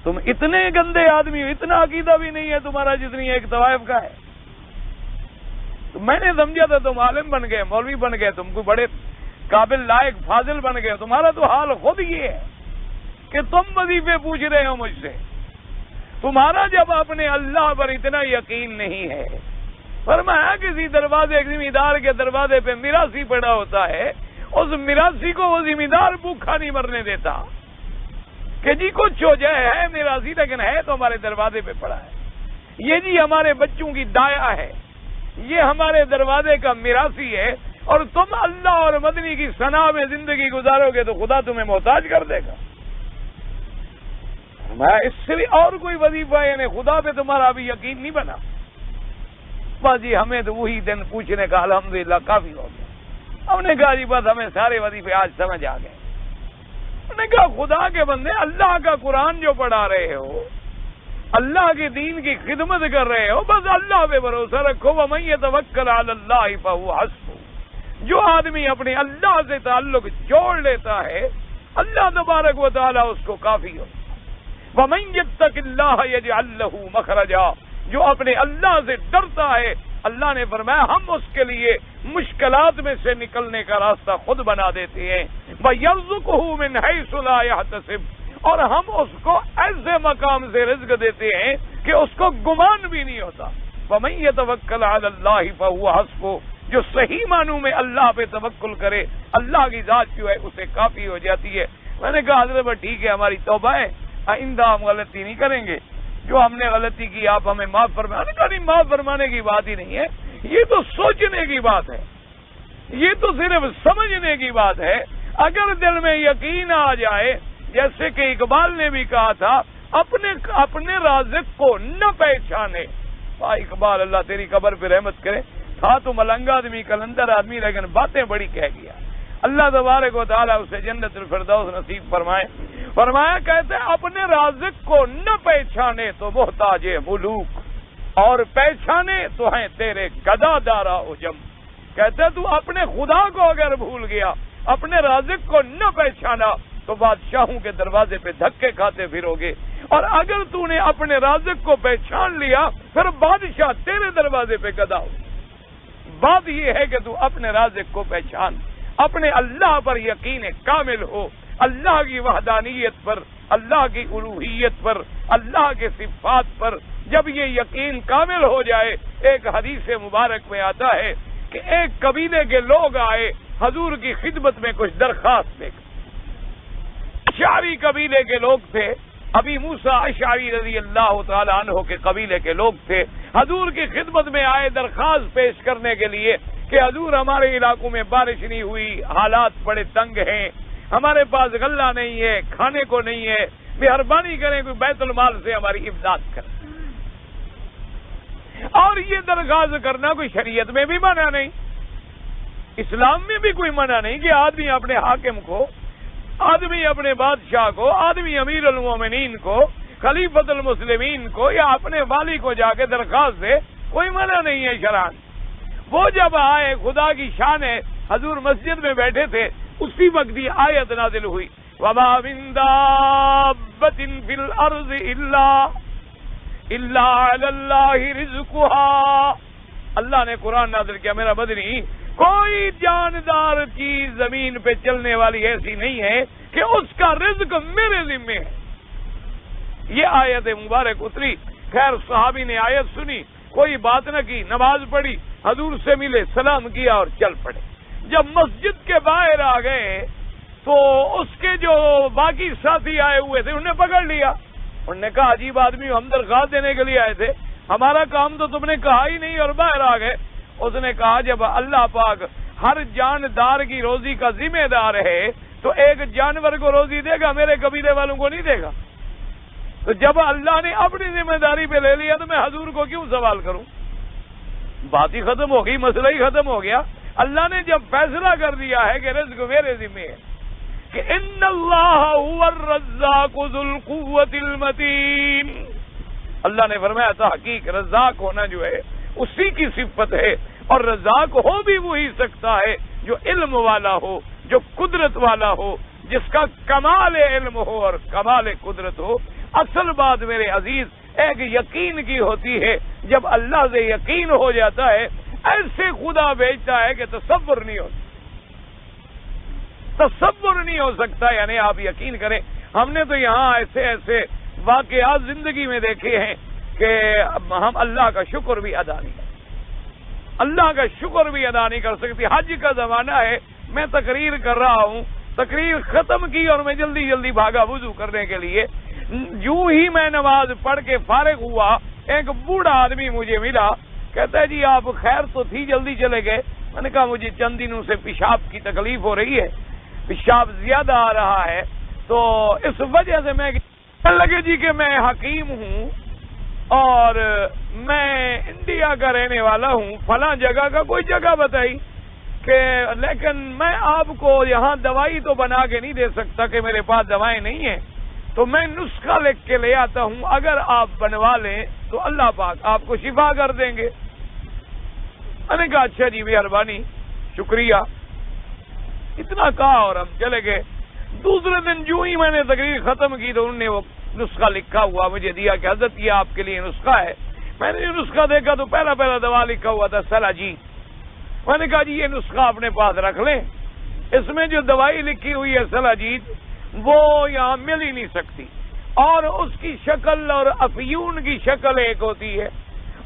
Speaker 1: تم اتنے گندے آدمی ہو، اتنا عقیدہ بھی نہیں ہے تمہارا جتنی ایک طوائف کا ہے. تو میں نے سمجھا تھا تم عالم بن گئے، مولوی بن گئے، تم کو بڑے قابل لائق فاضل بن گئے. تمہارا تو حال خود یہ ہے کہ تم وظیفے پوچھ رہے ہو مجھ سے. تمہارا جب اپنے اللہ پر اتنا یقین نہیں ہے، فرمایا کسی دروازے ذمہ دار کے دروازے پہ میراثی پڑا ہوتا ہے، اس میراثی کو وہ ذمہ دار بھوکا نہیں مرنے دیتا کہ جی کچھ ہو جائے، ہے میراثی لیکن ہے تو ہمارے دروازے پہ پڑا ہے. یہ جی ہمارے بچوں کی دایا ہے، یہ ہمارے دروازے کا میراثی ہے، اور تم اللہ اور مدنی کی ثنا میں زندگی گزارو گے تو خدا تمہیں محتاج کر دے گا. میں اس سے بھی اور کوئی وظیفہ یعنی خدا پہ تمہارا ابھی یقین نہیں بنا. بس جی ہمیں تو وہی دن پوچھنے کا الحمدللہ کافی ہو گیا. ہم نے کہا جی بس ہمیں سارے وظیفے آج سمجھ آ گئے. ہم نے کہا خدا کے بندے اللہ کا قرآن جو پڑھا رہے ہو، اللہ کے دین کی خدمت کر رہے ہو، بس اللہ پہ بھروسہ رکھو. وَمَن يَتَوَكَّلْ عَلَى اللَّهِ فَهُوَ حَسْبُهُ. جو آدمی اپنے اللہ سے تعلق جوڑ لیتا ہے، اللہ تبارک و تعالیٰ اس کو کافی ہو. وَمَن يَتَّقِ اللَّهَ يَجْعَل لَّهُ مَخْرَجًا. جو اپنے اللہ سے ڈرتا ہے، اللہ نے فرمایا ہم اس کے لیے مشکلات میں سے نکلنے کا راستہ خود بنا دیتے ہیں. وَيَرْزُقْهُ مِنْ حَيْثُ لَا يَحْتَسِبُ. اور ہم اس کو ایسے مقام سے رزق دیتے ہیں کہ اس کو گمان بھی نہیں ہوتا. وَمَن يَتَوَكَّلْ عَلَى اللَّهِ فَهُوَ حَسْبُهُ. جو صحیح معنوں میں اللہ پہ توکل کرے، اللہ کی ذات جو ہے اسے کافی ہو جاتی ہے. میں نے کہا حضرت ٹھیک ہے، ہماری توبہ ہے، آئندہ ہم غلطی نہیں کریں گے. جو ہم نے غلطی کی آپ ہمیں معاف فرمائیں. میں نے کہا نہیں، معاف فرمانے کی بات ہی نہیں ہے، یہ تو سوچنے کی بات ہے، یہ تو صرف سمجھنے کی بات ہے. اگر دل میں یقین آ جائے، جیسے کہ اقبال نے بھی کہا تھا، اپنے رازق کو نہ پہچانے. اقبال اللہ تیری قبر پہ رحمت کرے، تھا تو ملنگ آدمی، کلندر آدمی، لیکن باتیں بڑی کہہ گیا. اللہ تبارک و تعالیٰ اسے جنت الفردوس نصیب فرمائے. فرمایا کہتے ہیں اپنے رازق کو نہ پہچانے تو محتاج ملوک، اور پہچانے تو ہیں تیرے گدا دارا اجم. کہتے تو اپنے خدا کو اگر بھول گیا، اپنے رازق کو نہ پہچانا تو بادشاہوں کے دروازے پہ دھکے کھاتے پھرو گے. اور اگر تو نے اپنے رازق کو پہچان لیا، پھر بادشاہ تیرے دروازے پہ گدا ہو. بات یہ ہے کہ تو اپنے رازق کو پہچان، اپنے اللہ پر یقین کامل ہو، اللہ کی وحدانیت پر، اللہ کی الوہیت پر، اللہ کے صفات پر. جب یہ یقین کامل ہو جائے، ایک حدیث مبارک میں آتا ہے کہ ایک قبیلے کے لوگ آئے حضور کی خدمت میں کچھ درخواست لے کر. اشعری قبیلے کے لوگ تھے، ابی موسیٰ اشعری رضی اللہ تعالی عنہ کے قبیلے کے لوگ تھے. حضور کی خدمت میں آئے درخواست پیش کرنے کے لیے کہ حضور ہمارے علاقوں میں بارش نہیں ہوئی، حالات بڑے تنگ ہیں، ہمارے پاس غلہ نہیں ہے، کھانے کو نہیں ہے، مہربانی کریں کوئی بیت المال سے ہماری امداد کریں. اور یہ درخواست کرنا کوئی شریعت میں بھی منع نہیں، اسلام میں بھی کوئی منع نہیں کہ آدمی اپنے حاکم کو، آدمی اپنے بادشاہ کو، آدمی امیر المومنین کو، خلیفۃ المسلمین کو یا اپنے والی کو جا کے درخواست دے، کوئی منع نہیں ہے شرعاً. وہ جب آئے، خدا کی شان ہے، حضور مسجد میں بیٹھے تھے، اسی وقت یہ آیت نازل ہوئی وَمَا مِن دَابَّةٍ فِي الْأَرْضِ إِلَّا عَلَى اللَّهِ رِزْقُهَا. اللہ نے قرآن نازل کیا، میرا مدنی کوئی جاندار چیز زمین پہ چلنے والی ایسی نہیں ہے کہ اس کا رزق میرے ذمے ہے. یہ آیت مبارک اتری. خیر صحابی نے آیت سنی، کوئی بات نہ کی، نماز پڑھی، حضور سے ملے، سلام کیا اور چل پڑے. جب مسجد کے باہر آ گئے تو اس کے جو باقی ساتھی آئے ہوئے تھے انہوں نے پکڑ لیا. انہوں نے کہا عجیب آدمی، ہم درخواست دینے کے لیے آئے تھے، ہمارا کام تو تم نے کہا ہی نہیں اور باہر آ گئے. اس نے کہا جب اللہ پاک ہر جاندار کی روزی کا ذمہ دار ہے تو ایک جانور کو روزی دے گا، میرے قبیلے والوں کو نہیں دے گا. تو جب اللہ نے اپنی ذمہ داری پہ لے لیا تو میں حضور کو کیوں سوال کروں؟ بات ہی ختم ہو گئی، مسئلہ ہی ختم ہو گیا. اللہ نے جب فیصلہ کر دیا ہے کہ رزق میرے ذمہ ہے کہ ان اللہ هو الرزاق ذو القوة المتین، اللہ نے فرمایا تحقیق رزاق ہونا جو ہے اسی کی صفت ہے، اور رزاق ہو بھی وہی سکتا ہے جو علم والا ہو، جو قدرت والا ہو، جس کا کمال علم ہو اور کمال قدرت ہو. اصل بات میرے عزیز ایک یقین کی ہوتی ہے. جب اللہ سے یقین ہو جاتا ہے ایسے خدا بھیجتا ہے کہ تصور نہیں ہو سکتا. یعنی آپ یقین کریں، ہم نے تو یہاں ایسے ایسے واقعات زندگی میں دیکھے ہیں کہ ہم اللہ کا شکر بھی ادا نہیں کر سکتے. حج کا زمانہ ہے، میں تقریر کر رہا ہوں، تقریر ختم کی اور میں جلدی جلدی بھاگا وضو کرنے کے لیے. یوں ہی میں نماز پڑھ کے فارغ ہوا، ایک بوڑھا آدمی مجھے ملا، کہتا ہے جی آپ خیر تو تھی، جلدی چلے گئے. میں نے کہا مجھے چند دنوں سے پیشاب کی تکلیف ہو رہی ہے، پیشاب زیادہ آ رہا ہے، تو اس وجہ سے میں لگے جی کہ میں حکیم ہوں اور میں انڈیا کا رہنے والا ہوں، فلاں جگہ کا کوئی جگہ بتائی کہ لیکن میں آپ کو یہاں دوائی تو بنا کے نہیں دے سکتا کہ میرے پاس دوائیں نہیں ہیں، تو میں نسخہ لکھ کے لے آتا ہوں، اگر آپ بنوا لیں تو اللہ پاک آپ کو شفا کر دیں گے. میں نے کہا اچھا جی مہربانی، شکریہ. اتنا کہا اور ہم چلے گئے. دوسرے دن جو ہی میں نے تقریر ختم کی تو انہوں نے وہ نسخہ لکھا ہوا مجھے دیا کہ حضرت یہ آپ کے لیے نسخہ ہے. میں نے یہ نسخہ دیکھا تو پہلا دوا لکھا ہوا تھا سلاجید. میں نے کہا جی یہ نسخہ اپنے پاس رکھ لیں، اس میں جو دوائی لکھی ہوئی ہے سلاجید وہ یہاں مل ہی نہیں سکتی، اور اس کی شکل اور افیون کی شکل ایک ہوتی ہے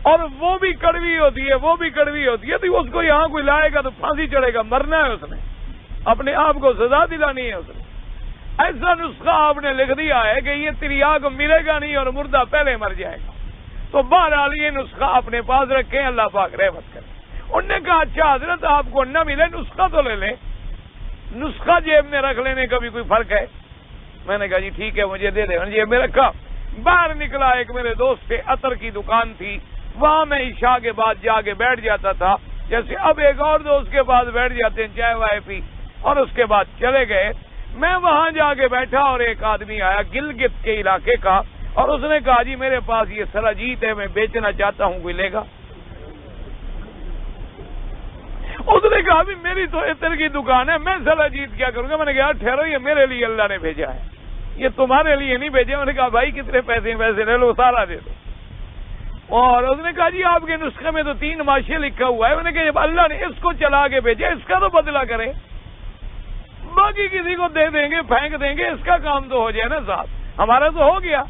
Speaker 1: اور وہ بھی کڑوی ہوتی ہے، تو اس کو یہاں کوئی لائے گا تو پھانسی چڑھے گا، مرنا ہے اس نے، اپنے آپ کو سزا دلانی ہے اس نے. ایسا نسخہ آپ نے لکھ دیا ہے کہ یہ تریاق ملے گا نہیں اور مردہ پہلے مر جائے گا. تو بہرحال یہ نسخہ اپنے پاس رکھیں، اللہ پاک رحمت کرے. انہوں نے کہا اچھا حضرت آپ کو نہ ملے نسخہ تو لے لیں، نسخہ جیب میں رکھ لینے کا بھی کوئی فرق ہے؟ میں نے کہا جی ٹھیک ہے مجھے دے دیں. جیب میں رکھا، باہر نکلا، ایک میرے دوست سے عطر کی دکان تھی، وہاں میں عشاء کے بعد جا کے بیٹھ جاتا تھا، جیسے اب ایک اور دوست کے پاس بیٹھ جاتے ہیں، چائے وائے پی اور اس کے بعد چلے گئے. میں وہاں جا کے بیٹھا اور ایک آدمی آیا گلگت کے علاقے کا، اور اس نے کہا جی میرے پاس یہ سلاجید ہے، میں بیچنا چاہتا ہوں، کوئی لے گا؟ اس نے کہا بھی میری تو عطر کی دکان ہے، میں سلاجید کیا کروں گا؟ میں نے کہا ٹھہرو، یہ میرے لیے اللہ نے بھیجا ہے، یہ تمہارے لیے نہیں بھیجا. میں نے کہا بھائی کتنے پیسے لے لو، سارا دے دو. اور اس نے کہا جی آپ کے نسخے میں تو 3 ماشے لکھا ہوا ہے. میں نے کہا جب اللہ نے اس کو چلا کے بھیجا اس کا تو بدلہ کریں، باقی کسی کو دے دیں گے، پھینک دیں گے، اس کا کام تو ہو جائے نا صاحب، ہمارا تو ہو گیا.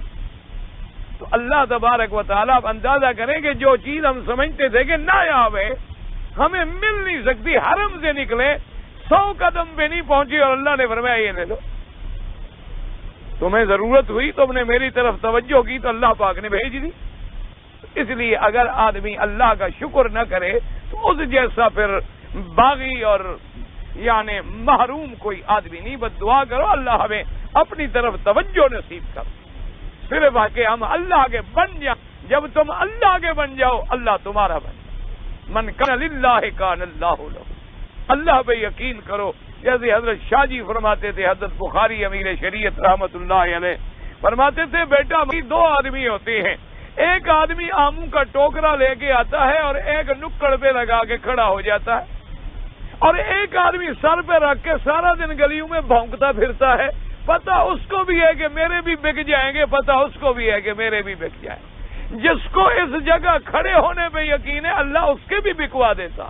Speaker 1: تو اللہ تبارک و تعالیٰ آپ اندازہ کریں کہ جو چیز ہم سمجھتے تھے کہ نایاب ہے، ہمیں مل نہیں سکتی، حرم سے نکلے 100 قدم پہ نہیں پہنچی اور اللہ نے فرمایا یہ لے لو. تمہیں ضرورت ہوئی تم نے میری طرف توجہ کی تو اللہ پاک نے بھیج دی. اس لیے اگر آدمی اللہ کا شکر نہ کرے تو اس جیسا پھر باغی اور یعنی محروم کوئی آدمی نہیں. بس دعا کرو اللہ ہمیں اپنی طرف توجہ نصیب کرو، صرف کہ ہم اللہ کے بن جائیں. جب تم اللہ کے بن جاؤ اللہ تمہارا بن جائے. من کان للہ کان اللہ لہ. اللہ پہ یقین کرو. جیسے حضرت شاہ جی فرماتے تھے، حضرت بخاری امیر شریعت رحمت اللہ علیہ فرماتے تھے بیٹا 2 آدمی ہوتے ہیں، ایک آدمی آموں کا ٹوکرا لے کے آتا ہے اور ایک نکڑ پہ لگا کے کھڑا ہو جاتا ہے، اور ایک آدمی سر پہ رکھ کے سارا دن گلیوں میں بھونکتا پھرتا ہے. پتہ اس کو بھی ہے کہ میرے بھی بک جائیں گے، پتہ اس کو بھی ہے کہ میرے بھی بک جائیں. جس کو اس جگہ کھڑے ہونے پہ یقین ہے اللہ اس کے بھی بکوا دیتا،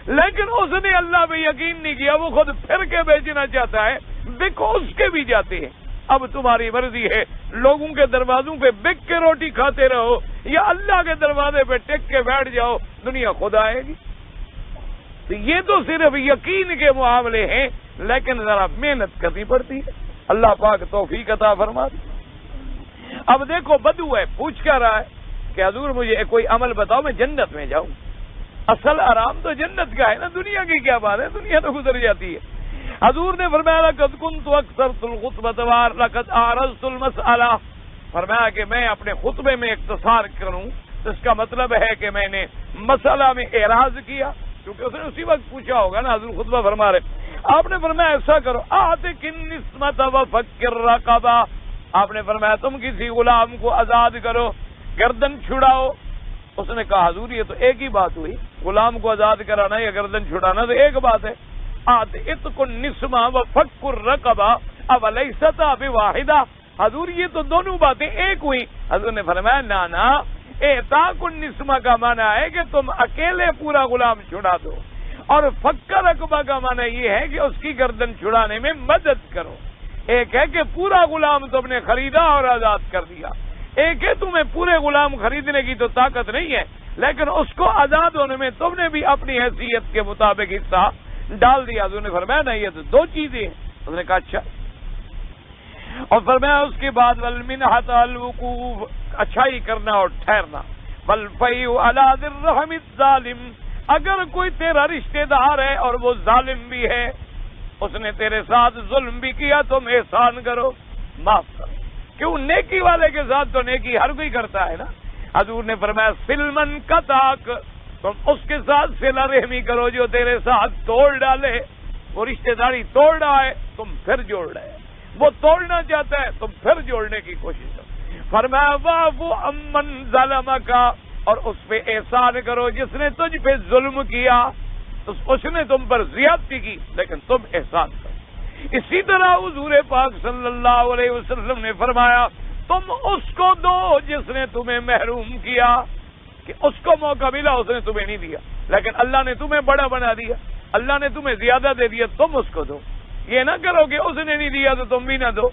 Speaker 1: لیکن اس نے اللہ پہ یقین نہیں کیا، وہ خود پھر کے بیچنا چاہتا ہے، بک اس کے بھی جاتے ہیں. اب تمہاری مرضی ہے، لوگوں کے دروازوں پہ بک کے روٹی کھاتے رہو یا اللہ کے دروازے پہ ٹک کے بیٹھ جاؤ، دنیا خود آئے گی. تو یہ تو صرف یقین کے معاملے ہیں. لیکن ذرا محنت کرنی پڑتی ہے. اللہ پاک توفیق عطا فرما دے. اب دیکھو بدو ہے, پوچھ کر رہا ہے کہ حضور مجھے کوئی عمل بتاؤ میں جنت میں جاؤں. اصل آرام تو جنت کا ہے نا, دنیا کی کیا بات ہے, دنیا تو گزر جاتی ہے. حضور نے فرمایا لقد كنت اكثرت الخطبة ولقد عرضت المسألة, فرمایا کہ میں اپنے خطبے میں اختصار کروں تو اس کا مطلب ہے کہ میں نے مسئلہ میں اعراض کیا, کیونکہ اس نے اسی وقت پوچھا ہوگا نا. حضور خطبہ فرما رہے, آپ نے فرمایا ایسا کرو اعتق النسمۃ وفک الرقبہ, آپ نے فرمایا تم کسی غلام کو آزاد کرو, گردن چھڑاؤ. اس نے کہا حضور یہ تو ایک ہی بات ہوئی, غلام کو آزاد کرانا یا گردن چھڑانا تو ایک بات ہے. اعتق النسمۃ وفک الرقبہ اولیست بواحدہ, حضور یہ تو دونوں باتیں ایک ہوئی. حضور نے فرمایا نا, اعتاق النسمۃ کا معنی ہے کہ تم اکیلے پورا غلام چھڑا دو, اور فک رقبہ کا معنی یہ ہے کہ اس کی گردن چھڑانے میں مدد کرو. ایک ہے کہ پورا غلام تم نے خریدا اور آزاد کر دیا, ایک ہے تمہیں پورے غلام خریدنے کی تو طاقت نہیں ہے, لیکن اس کو آزاد ہونے میں تم نے بھی اپنی حیثیت کے مطابق حصہ ڈال دیا. حضور نے فرمایا نہیں یہ تو دو چیزیں ہیں. اس نے کہا اچھا, اور فرمایا اس کے بعد والمنحۃ الوقوف, اچھائی کرنا اور ٹھہرنا. والفیء علی ذی الرحم الظالم, اگر کوئی تیرا رشتہ دار ہے اور وہ ظالم بھی ہے, اس نے تیرے ساتھ ظلم بھی کیا, تم احسان کرو, معاف کرو. کیوں, نیکی والے کے ساتھ تو نیکی ہر کوئی کرتا ہے نا. حضور نے فرمایا سلمن قطعک, تم اس کے ساتھ صلہ رحمی کرو جو تیرے ساتھ توڑ ڈالے. وہ رشتہ داری توڑ رہا ہے تم پھر جوڑ رہے, وہ توڑنا چاہتا ہے تم پھر جوڑنے کی کوشش کرو. فرمایا واعف عمن ظلمک, اور اس پہ احسان کرو جس نے تجھ پہ ظلم کیا, اس نے تم پر زیادتی کی لیکن تم احسان کرو. اسی طرح حضور پاک صلی اللہ علیہ وسلم نے فرمایا تم اس کو دو جس نے تمہیں محروم کیا, کہ اس کو موقع ملا اس نے تمہیں نہیں دیا, لیکن اللہ نے تمہیں بڑا بنا دیا, اللہ نے تمہیں زیادہ دے دیا, تم اس کو دو. یہ نہ کرو کہ اس نے نہیں دیا تو تم بھی نہ دو.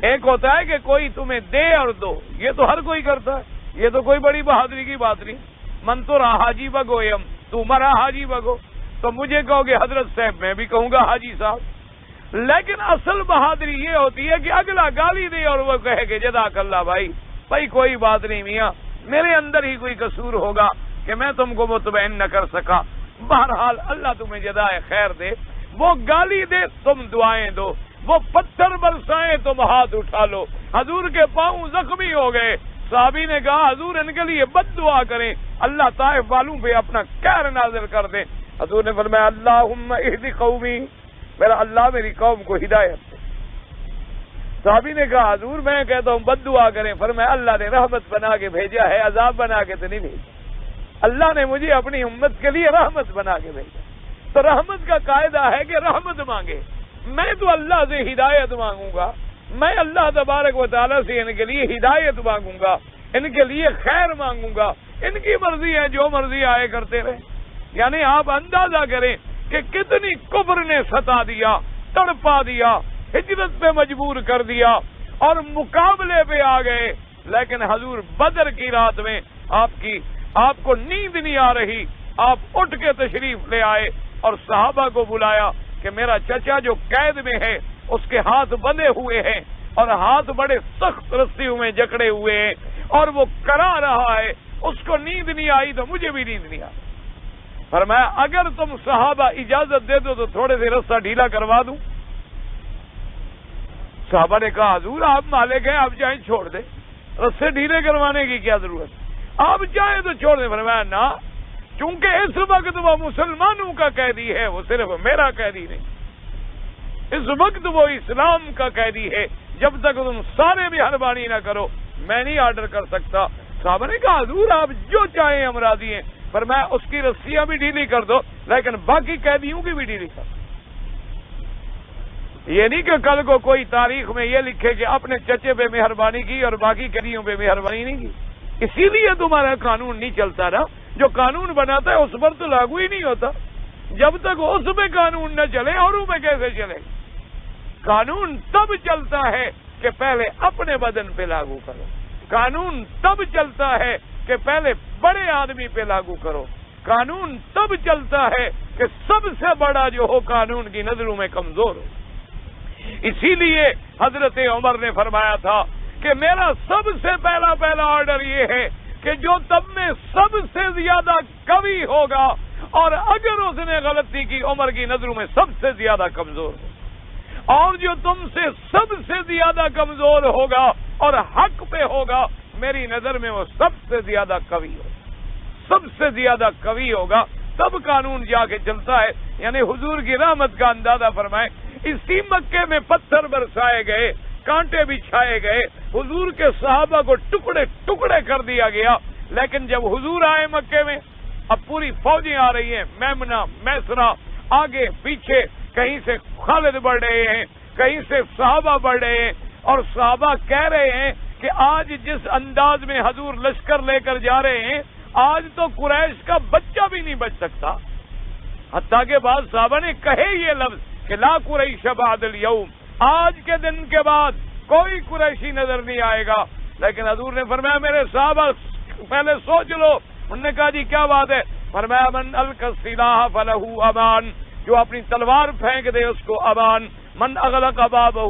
Speaker 1: ایک ہوتا ہے کہ کوئی تمہیں دے اور دو, یہ تو ہر کوئی کرتا ہے, یہ تو کوئی بڑی بہادری کی بات نہیں. من تو رہا حاجی بگو یم, تو مرا حاجی بگو, تو مجھے کہو گے حضرت صاحب میں بھی کہوں گا حاجی صاحب. لیکن اصل بہادری یہ ہوتی ہے کہ اگلا گالی دے اور وہ کہے کہ جزاک اللہ بھائی کوئی بات نہیں میاں, میرے اندر ہی کوئی قصور ہوگا کہ میں تم کو مطمئن نہ کر سکا, بہرحال اللہ تمہیں جزائے خیر دے. وہ گالی دے تم دعائیں دو, وہ پتھر برسائیں تم ہاتھ اٹھا لو. حضور کے پاؤں زخمی ہو گئے, صحابی نے کہا حضور ان کے لیے بد دعا کریں, اللہ طائف والوں پہ اپنا قہر نازل کر دے. حضور نے فرمایا اللہم اہد قومی, میرا اللہ میری قوم کو ہدایت دے. صحابی نے کہا حضور میں کہتا ہوں بد دعا کریں. فرمایا اللہ نے رحمت بنا کے بھیجا ہے, عذاب بنا کے تو نہیں بھیجا. اللہ نے مجھے اپنی امت کے لیے رحمت بنا کے بھیجا. تو رحمت کا قاعدہ ہے کہ رحمت مانگے. میں تو اللہ سے ہدایت مانگوں گا, میں اللہ تبارک و تعالیٰ سے ان کے لیے ہدایت مانگوں گا, ان کے لیے خیر مانگوں گا. ان کی مرضی ہے, جو مرضی آئے کرتے رہے. یعنی آپ اندازہ کریں کہ کتنی کفر نے ستا دیا, تڑپا دیا, ہجرت پہ مجبور کر دیا اور مقابلے پہ آ گئے. لیکن حضور بدر کی رات میں آپ کو نیند نہیں آ رہی, آپ اٹھ کے تشریف لے آئے اور صحابہ کو بلایا کہ میرا چچا جو قید میں ہے اس کے ہاتھ بندھے ہوئے ہیں اور ہاتھ بڑے سخت رسیوں میں جکڑے ہوئے ہیں اور وہ کرا رہا ہے, اس کو نیند نہیں آئی تو مجھے بھی نیند نہیں آئی. فرمایا اگر تم صحابہ اجازت دے دو تو تھوڑے سے رستہ ڈھیلا کروا دوں. صحابہ نے کہا حضور آپ مالک ہیں, آپ چاہیں چھوڑ دیں, رستے ڈھیلے کروانے کی کیا ضرورت, آپ چاہیں تو چھوڑ دیں. فرمایا نہ, چونکہ اس وقت وہ مسلمانوں کا قیدی ہے, وہ صرف میرا قیدی نہیں. اس وقت وہ اسلام کا قیدی ہے, جب تک تم سارے مہربانی نہ کرو میں نہیں آرڈر کر سکتا. صحابہ نے کہا حضور آپ جو چاہیں ہم راضی ہیں. فرمایا اس کی رسیاں بھی ڈھیلی کر دو لیکن باقی قیدیوں کی بھی ڈھیلی کر دو. یہ نہیں کہ کل کو کوئی تاریخ میں یہ لکھے کہ اپنے چچے پہ مہربانی کی اور باقی قیدیوں پہ مہربانی نہیں کی. اسی لیے تمہارا قانون نہیں چلتا رہا. جو قانون بناتا ہے اس پر تو لاگو ہی نہیں ہوتا. جب تک اس پہ قانون نہ چلے اوروں پہ کیسے چلے. قانون تب چلتا ہے کہ پہلے اپنے بدن پہ لاگو کرو. قانون تب چلتا ہے کہ پہلے بڑے آدمی پہ لاگو کرو. قانون تب چلتا ہے کہ سب سے بڑا جو ہو قانون کی نظروں میں کمزور ہو. اسی لیے حضرت عمر نے فرمایا تھا کہ میرا سب سے پہلا آرڈر یہ ہے کہ جو تم میں سب سے زیادہ قوی ہوگا اور اگر اس نے غلطی کی عمر کی نظروں میں سب سے زیادہ کمزور ہو، اور جو تم سے سب سے زیادہ کمزور ہوگا اور حق پہ ہوگا میری نظر میں وہ سب سے زیادہ قوی ہو، سب سے زیادہ قوی ہوگا، تب قانون جا کے چلتا ہے. یعنی حضور کی رحمت کا اندازہ فرمائیں. اسی مکے میں پتھر برسائے گئے، کانٹے بچھائے گئے، حضور کے صحابہ کو ٹکڑے ٹکڑے کر دیا گیا، لیکن جب حضور آئے مکے میں، اب پوری فوجیں آ رہی ہیں، میمنہ میسرہ، آگے پیچھے، کہیں سے خالد بڑھ رہے ہیں، کہیں سے صحابہ بڑھ رہے ہیں، اور صحابہ کہہ رہے ہیں کہ آج جس انداز میں حضور لشکر لے کر جا رہے ہیں، آج تو قریش کا بچہ بھی نہیں بچ سکتا. حتیٰ کہ بعض صحابہ نے کہے یہ لفظ کہ لا قریش بعد اليوم، آج کے دن کے بعد کوئی قریشی نظر نہیں آئے گا. لیکن حضور نے فرمایا میرے صحابہ پہلے سوچ لو. انہوں نے کہا جی کیا بات ہے؟ فرمایا من القى السلاح فله امان، جو اپنی تلوار پھینک دے اس کو امان. من اغلق بابہ،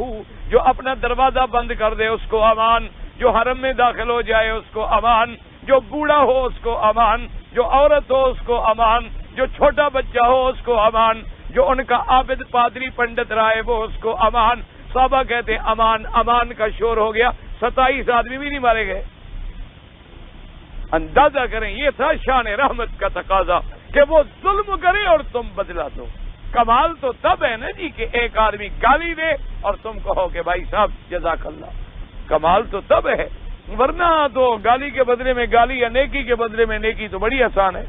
Speaker 1: جو اپنا دروازہ بند کر دے اس کو امان. جو حرم میں داخل ہو جائے اس کو امان. جو بوڑھا ہو اس کو امان. جو عورت ہو اس کو امان. جو چھوٹا بچہ ہو اس کو امان. جو ان کا عابد پادری پنڈت رہا ہے وہ اس کو امان. صحابہ کہتے ہیں امان امان کا شور ہو گیا، 27 آدمی بھی نہیں مارے گئے. اندازہ کریں یہ تھا شان رحمت کا تقاضا کہ وہ ظلم کرے اور تم بدلا دو. کمال تو تب ہے نا جی کہ ایک آدمی گالی دے اور تم کہو کہ بھائی صاحب جزاک اللہ. کمال تو تب ہے، ورنہ تو گالی کے بدلے میں گالی یا نیکی کے بدلے میں نیکی تو بڑی آسان ہے.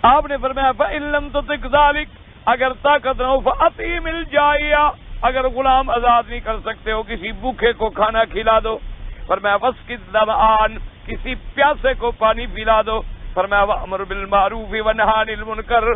Speaker 1: آپ نے فرمایا فَإِن لَمْ تُطِقْ ذَلِكَ، اگر طاقت نہ ہو فَأَطْعِمِ الْجَائِعَ، اگر غلام آزاد نہیں کر سکتے ہو کسی بھوکے کو کھانا کھلا دو. فرمایا وَاسْقِ الظَّمْآنَ، کسی پیاسے کو پانی پلا دو. فرمایا وَأْمُرْ بِالْمَعْرُوفِ وَانْهَ عَنِ الْمُنْکَرِ،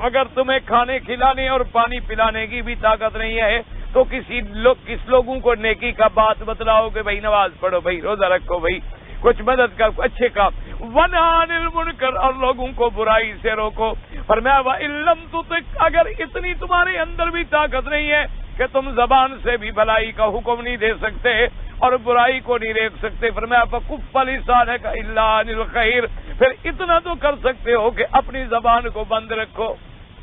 Speaker 1: اگر تمہیں کھانے کھلانے اور پانی پلانے کی بھی طاقت نہیں ہے تو کس لوگوں کو نیکی کا بات بتلاؤ کہ بھائی نماز پڑھو، بھائی روزہ رکھو، بھائی کچھ مدد کر، اچھے کام. وَانْهَ عَنِ الْمُنْکَرِ، اور لوگوں کو برائی سے روکو. فرمایا وَإِن لَمْ تُطِقْ، اگر اتنی تمہارے اندر بھی طاقت نہیں ہے کہ تم زبان سے بھی بھلائی کا حکم نہیں دے سکتے اور برائی کو نہیں روک سکتے. فرمایا فَكُفَّ لِسَانَكَ إِلَّا عَنِ الْخَيْرِ، پھر اتنا تو کر سکتے ہو کہ اپنی زبان کو بند رکھو.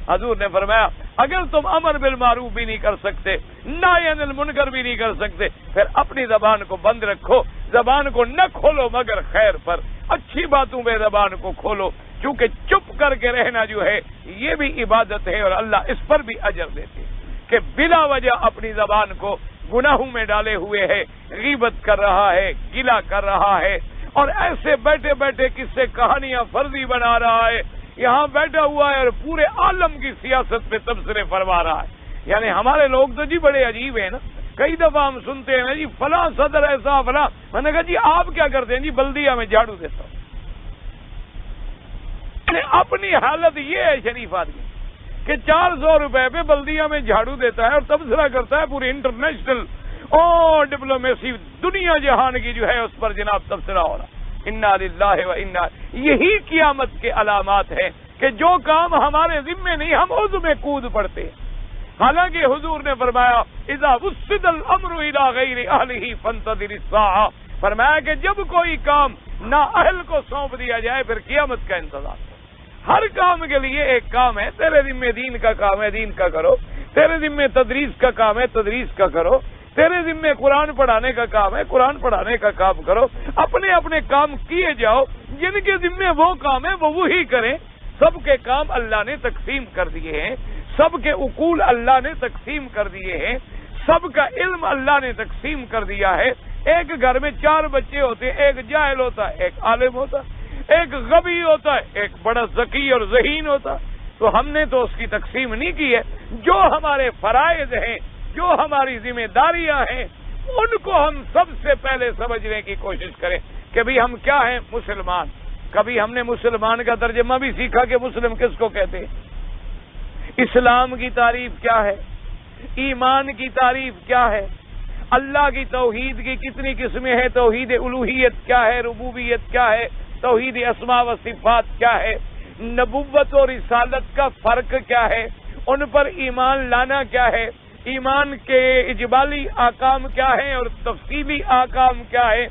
Speaker 1: حضور نے فرمایا اگر تم امر بالمعروف بھی نہیں کر سکتے، نہی عن المنکر بھی نہیں کر سکتے، پھر اپنی زبان کو بند رکھو. زبان کو نہ کھولو مگر خیر پر، اچھی باتوں پہ زبان کو کھولو، کیونکہ چپ کر کے رہنا جو ہے یہ بھی عبادت ہے اور اللہ اس پر بھی اجر دیتے کہ بلا وجہ اپنی زبان کو گناہوں میں ڈالے ہوئے ہے، غیبت کر رہا ہے، گلہ کر رہا ہے، اور ایسے بیٹھے بیٹھے کس سے کہانیاں فرضی بنا رہا ہے. یہاں بیٹھا ہوا ہے اور پورے عالم کی سیاست پہ تبصرے فرما رہا ہے. یعنی ہمارے لوگ تو جی بڑے عجیب ہیں نا. کئی دفعہ ہم سنتے ہیں نا جی فلاں صدر ایسا فلاں. میں نے کہا جی آپ کیا کرتے ہیں؟ جی بلدیہ میں جھاڑو دیتا ہوں. اپنی حالت یہ ہے شریف آدمی کہ 400 روپے پہ بلدیہ میں جھاڑو دیتا ہے اور تبصرہ کرتا ہے. پوری انٹرنیشنل اور ڈپلومیسی دنیا جہان کی جو ہے اس پر جناب تبصرہ ہو رہا. انا للہ و انا، یہی قیامت کے علامات ہیں کہ جو کام ہمارے ذمے نہیں ہم عضو میں کود پڑتے ہیں. حالانکہ حضور نے فرمایا اذا وسد الامر الى غیر اہلہ فانتظر الساعہ، فرمایا کہ جب کوئی کام نااہل کو سونپ دیا جائے پھر قیامت کا انتظار. ہر کام کے لیے ایک کام ہے. تیرے ذمے دین کا کام ہے، دین کا کرو. تیرے ذمے تدریس کا کام ہے، تدریس کا کرو. تیرے ذمے قرآن پڑھانے کا کام ہے، قرآن پڑھانے کا کام کرو. اپنے اپنے کام کیے جاؤ. جن کے ذمے وہ کام ہے وہ وہی کریں. سب کے کام اللہ نے تقسیم کر دیے ہیں، سب کے عقول اللہ نے تقسیم کر دیے ہیں، سب کا علم اللہ نے تقسیم کر دیا ہے. ایک گھر میں 4 بچے ہوتے ہیں، ایک جاہل ہوتا ہے، ایک عالم ہوتا ہے، ایک غبی ہوتا ہے، ایک بڑا ذکی اور ذہین ہوتا ہے. تو ہم نے تو اس کی تقسیم نہیں کی ہے. جو ہمارے فرائض ہیں، جو ہماری ذمہ داریاں ہیں، ان کو ہم سب سے پہلے سمجھنے کی کوشش کریں کہ بھئی ہم کیا ہیں؟ مسلمان. کبھی ہم نے مسلمان کا ترجمہ بھی سیکھا کہ مسلم کس کو کہتے ہیں. اسلام کی تعریف کیا ہے؟ ایمان کی تعریف کیا ہے؟ اللہ کی توحید کی کتنی قسمیں ہیں؟ توحید الوہیت کیا ہے؟ ربوبیت کیا ہے؟ توحید اسماء و صفات کیا ہے؟ نبوت اور رسالت کا فرق کیا ہے، ان پر ایمان لانا کیا ہے، ایمان کے اجمالی احکام کیا ہیں اور تفصیلی احکام کیا ہے،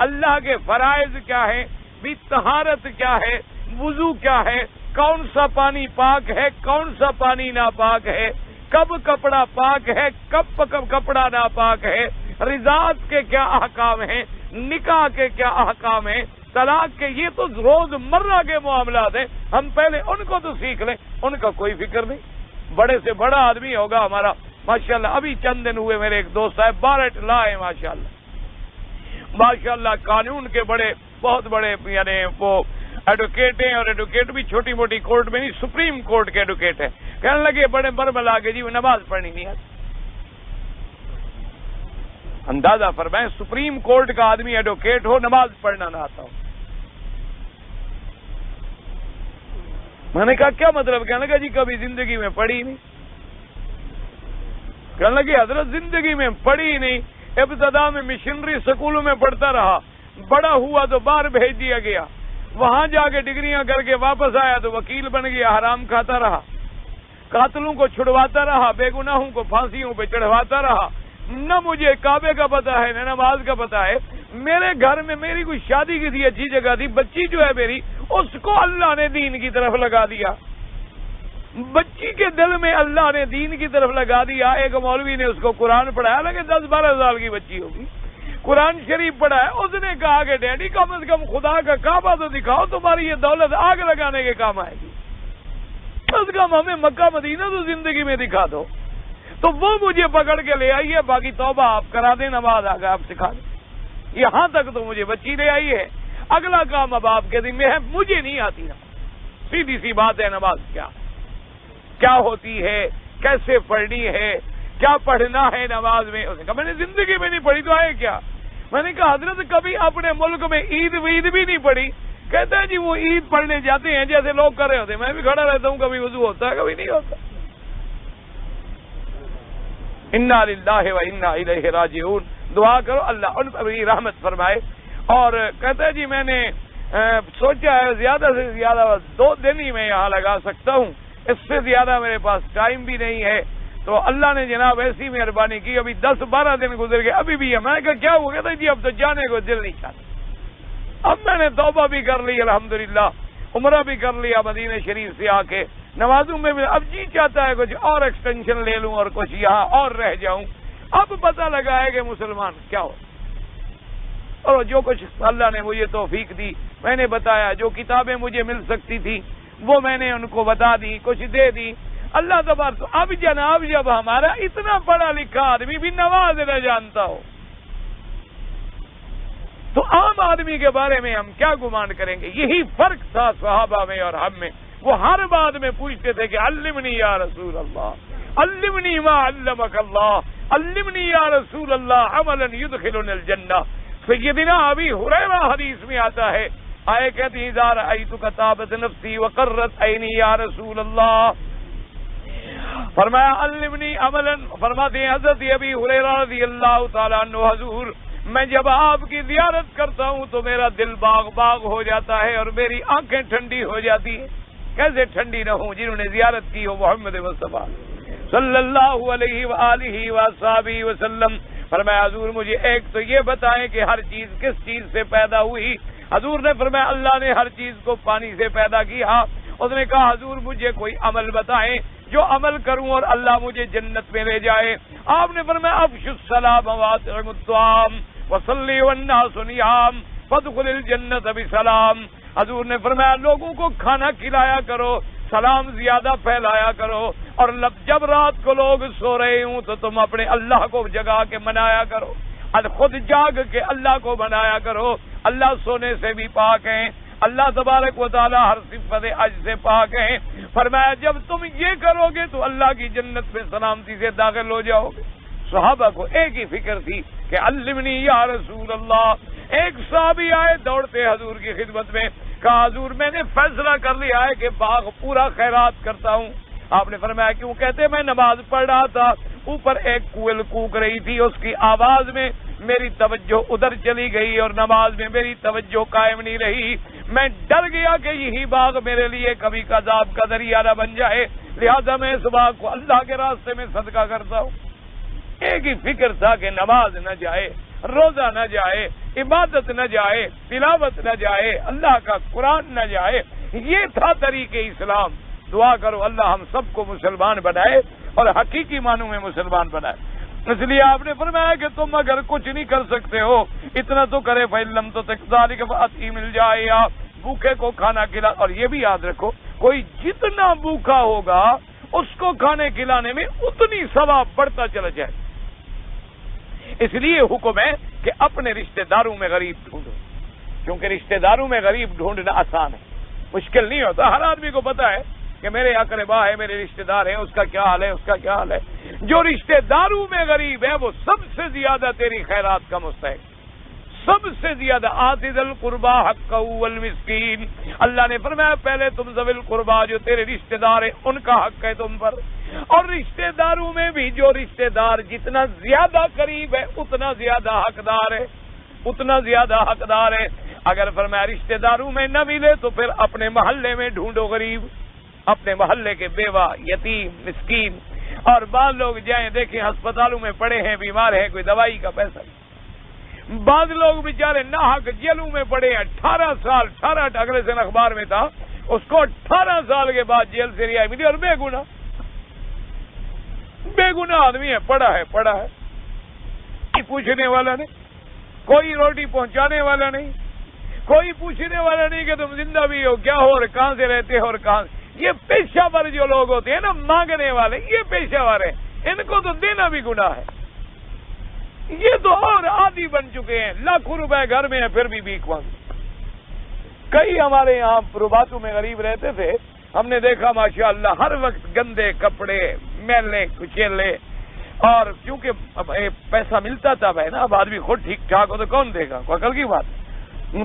Speaker 1: اللہ کے فرائض کیا ہیں، بھی طہارت کیا ہے، وضو کیا ہے، کون سا پانی پاک ہے، کون سا پانی ناپاک ہے، کب کپڑا پاک ہے، کب کپڑا ناپاک ہے، رضاعت کے کیا احکام ہیں، نکاح کے کیا احکام ہیں، طلاق کے، یہ تو روز مرہ کے معاملات ہیں، ہم پہلے ان کو تو سیکھ لیں، ان کا کوئی فکر نہیں۔ بڑے سے بڑا آدمی ہوگا ہمارا، ماشاءاللہ ابھی چند دن ہوئے میرے ایک دوست صاحب بارٹ لا ہے، ماشاءاللہ قانون کے بڑے بہت بڑے یعنی وہ ایڈوکیٹ ہیں، اور ایڈوکیٹ بھی چھوٹی موٹی کورٹ میں نہیں، سپریم کورٹ کے ایڈوکیٹ ہیں، کہنے لگے بڑے بربلا کے جی وہ نماز پڑھنی نہیں آتی۔ اندازہ فرمائیں سپریم کورٹ کا آدمی ایڈوکیٹ ہو، نماز پڑھنا نہ آتا ہو۔ میں نے کہا کیا مطلب؟ کہنے لگا جی کبھی زندگی میں پڑھی نہیں۔ کہنے لگے حضرت زندگی میں پڑھی نہیں، ابتدا میں مشنری سکولوں میں پڑھتا رہا، بڑا ہوا تو باہر بھیج دیا گیا، وہاں جا کے ڈگریاں کر کے واپس آیا تو وکیل بن گیا، حرام کھاتا رہا، قاتلوں کو چھڑواتا رہا، بے گناہوں کو پھانسیوں پہ چڑھواتا رہا، نہ مجھے کعبے کا پتہ ہے نہ نماز کا پتہ ہے، میرے گھر میں میری کوئی شادی کی تھی، اچھی جگہ تھی، بچی جو ہے میری اس کو اللہ نے دین کی طرف لگا دیا، بچی کے دل میں اللہ نے دین کی طرف لگا دیا۔ ایک مولوی نے اس کو قرآن پڑھایا، لگے 10-12 سال کی بچی ہوگی، قرآن شریف پڑھا ہے، اس نے کہا کہ ڈیڈی کم از کم خدا کا کعبہ تو دکھاؤ، تمہاری یہ دولت آگ لگانے کے کام آئے گی، کم از کم ہمیں مکہ مدینہ تو زندگی میں دکھا دو۔ تو وہ مجھے پکڑ کے لے آئی ہے، باقی توبہ آپ کرا دیں، نماز آگے آپ سکھا دیں، یہاں تک تو مجھے بچی لے آئی ہے، اگلا کام اب آپ کے ذمہ ہے، مجھے نہیں آتی نماز۔ سیدھی سی بات ہے، نماز کیا ہوتی ہے، کیسے پڑھنی ہے، کیا پڑھنا ہے نماز میں؟ اس نے کہا میں نے زندگی میں نہیں پڑھی تو آئے کیا؟ میں نے کہا حضرت کبھی اپنے ملک میں عید وید بھی نہیں پڑھی؟ کہتا ہے جی وہ عید پڑھنے جاتے ہیں جیسے لوگ کر رہے ہوتے ہیں، میں بھی کھڑا رہتا ہوں، کبھی وضو ہوتا ہے کبھی نہیں ہوتا۔ انا للہ و انا الیہ راجعون، دعا کرو اللہ ان پر بھی رحمت فرمائے۔ اور کہتا ہے جی میں نے سوچا ہے زیادہ سے زیادہ 2 دن ہی میں یہاں لگا سکتا ہوں، اس سے زیادہ میرے پاس ٹائم بھی نہیں ہے، تو اللہ نے جناب ایسی مہربانی کی، ابھی 10-12 دن گزر گئے، ابھی بھی ہے۔ میں نے کہا کیا ہو گیا تھا؟ جی اب تو جانے کو دل نہیں چاہتا، اب میں نے توبہ بھی کر لی الحمدللہ، عمرہ بھی کر لیا مدینہ شریف سے آ کے، نمازوں میں بھی اب جی چاہتا ہے کچھ اور ایکسٹینشن لے لوں اور کچھ یہاں اور رہ جاؤں۔ اب پتہ لگا ہے کہ مسلمان کیا ہو، اور جو کچھ اللہ نے مجھے توفیق دی میں نے بتایا، جو کتابیں مجھے مل سکتی تھی وہ میں نے ان کو بتا دی، کچھ دے دی، اللہ تبارک۔ تو اب جناب جب ہمارا اتنا پڑھا لکھا آدمی بھی نماز نہ جانتا ہو تو عام آدمی کے بارے میں ہم کیا گمان کریں گے؟ یہی فرق تھا صحابہ میں اور ہم میں، وہ ہر بات میں پوچھتے تھے کہ علمنی یا رسول اللہ، علمنی ما علمک اللہ، علمنی یا رسول اللہ عملا یدخلنی الجنہ۔ سیدنا ابی ہریرہ حدیث میں آتا ہے، آئے کہتی ہیں اذا رأیتک طابت نفسی وقرت عینی یا رسول اللہ، فرمایا علمنی عملا، فرماتے ہیں حضرت ابی ہریرہ رضی اللہ تعالیٰ عنہ، حضور میں جب آپ کی زیارت کرتا ہوں تو میرا دل باغ باغ ہو جاتا ہے اور میری آنکھیں ٹھنڈی ہو جاتی ہیں۔ کیسے ٹھنڈی نہ ہوں جنہوں نے زیارت کی ہو محمد مصطفیٰ صلی اللہ علیہ وآلہ وصحبہ وسلم۔ فرمایا حضور مجھے ایک تو یہ بتائیں کہ ہر چیز کس چیز سے پیدا ہوئی؟ حضور نے فرمایا اللہ نے ہر چیز کو پانی سے پیدا کیا۔ اس نے کہا حضور مجھے کوئی عمل بتائیں جو عمل کروں اور اللہ مجھے جنت میں لے جائے۔ آپ نے فرمایا افشوا السلام واطعموا الطعام وصلی والناس نیام فادخل الجنت بسلام۔ حضور نے فرمایا لوگوں کو کھانا کھلایا کرو، سلام زیادہ پھیلایا کرو، اور جب رات کو لوگ سو رہے ہوں تو تم اپنے اللہ کو جگا کے منایا کرو، خود جاگ کے اللہ کو منایا کرو۔ اللہ سونے سے بھی پاک ہیں، اللہ تبارک و تعالی ہر صفت عجز سے پاک ہیں۔ فرمایا جب تم یہ کرو گے تو اللہ کی جنت میں سلامتی سے داخل ہو جاؤ گے۔ صحابہ کو ایک ہی فکر تھی کہ علمنی یا رسول اللہ۔ ایک صحابی آئے دوڑتے حضور کی خدمت میں، کہا حضور میں نے فیصلہ کر لیا ہے کہ باغ پورا خیرات کرتا ہوں۔ آپ نے فرمایا کیوں؟ کہتے میں نماز پڑھ رہا تھا، اوپر ایک کوئل کوک رہی تھی، اس کی آواز میں میری توجہ ادھر چلی گئی اور نماز میں میری توجہ قائم نہیں رہی. میں ڈر گیا کہ یہی باغ میرے لیے کبھی عذاب کا ذریعہ نہ بن جائے, لہذا میں اس باغ کو اللہ کے راستے میں صدقہ کرتا ہوں. ایک ہی فکر تھا کہ نماز نہ جائے, روزہ نہ جائے, عبادت نہ جائے, تلاوت نہ جائے, اللہ کا قرآن نہ جائے. یہ تھا طریق اسلام. دعا کرو اللہ ہم سب کو مسلمان بنائے اور حقیقی معنوں میں مسلمان بنائے. اس لیے آپ نے فرمایا کہ تم اگر کچھ نہیں کر سکتے ہو اتنا تو کرے فَإِلَّمْ تَسْتَطِعْ فَأَطْعِمْ مل جائے, یا بھوکے کو کھانا کھلا. اور یہ بھی یاد رکھو کوئی جتنا بھوکا ہوگا اس کو کھانے کھلانے میں اتنی ثواب بڑھتا چلا جائے. اس لیے حکم ہے کہ اپنے رشتہ داروں میں غریب ڈھونڈو, کیونکہ رشتہ داروں میں غریب ڈھونڈنا آسان ہے, مشکل نہیں ہوتا. ہر آدمی کو پتا ہے کہ میرے اقربا ہے, میرے رشتہ دار ہیں, اس کا کیا حال ہے, اس کا کیا حال ہے. جو رشتہ داروں میں غریب ہے وہ سب سے زیادہ تیری خیرات کا مستحق, سب سے زیادہ. آتِ ذی القربیٰ حقہ والمسکین. اللہ نے فرمایا پہلے تم ذوی القربیٰ جو تیرے رشتہ دار ہیں ان کا حق ہے تم پر, اور رشتہ داروں میں بھی جو رشتہ دار جتنا زیادہ قریب ہے اتنا زیادہ حقدار ہے, اتنا زیادہ حقدار ہے. اگر فرمایا رشتہ داروں میں نہ ملے تو پھر اپنے محلے میں ڈھونڈو غریب, اپنے محلے کے بیوہ, یتیم, مسکین. اور بعض لوگ جائیں دیکھیں ہسپتالوں میں پڑے ہیں, بیمار ہیں, کوئی دوائی کا پیسہ نہیں. بعض لوگ بیچارے ناحق جیلوں میں پڑے ہیں 18 سال. 18 اگلے دن اخبار میں تھا, اس کو 18 سال کے بعد جیل سے رہائی ملی, اور بے گناہ آدمی ہے, پڑا ہے. کوئی پوچھنے والا نہیں, کوئی روٹی پہنچانے والا نہیں, کوئی پوچھنے والا نہیں کہ تم زندہ بھی ہو, کیا ہو اور کہاں سے رہتے ہو اور کہاں. یہ پیشہ ور جو لوگ ہوتے ہیں نا مانگنے والے, یہ پیشہ ور ہیں, ان کو تو دینا بھی گناہ ہے. یہ تو اور عادی بن چکے ہیں, لاکھوں روپے گھر میں ہیں پھر بھی بھیک مانگتے. کئی ہمارے یہاں پروباتوں میں غریب رہتے تھے, ہم نے دیکھا ماشاءاللہ ہر وقت گندے کپڑے, میلے کچیلے. اور کیونکہ پیسہ ملتا تھا بھائی نا, اب آدمی خود ٹھیک ٹھاک ہو تو کون دے گا, کوئی عقل کی بات.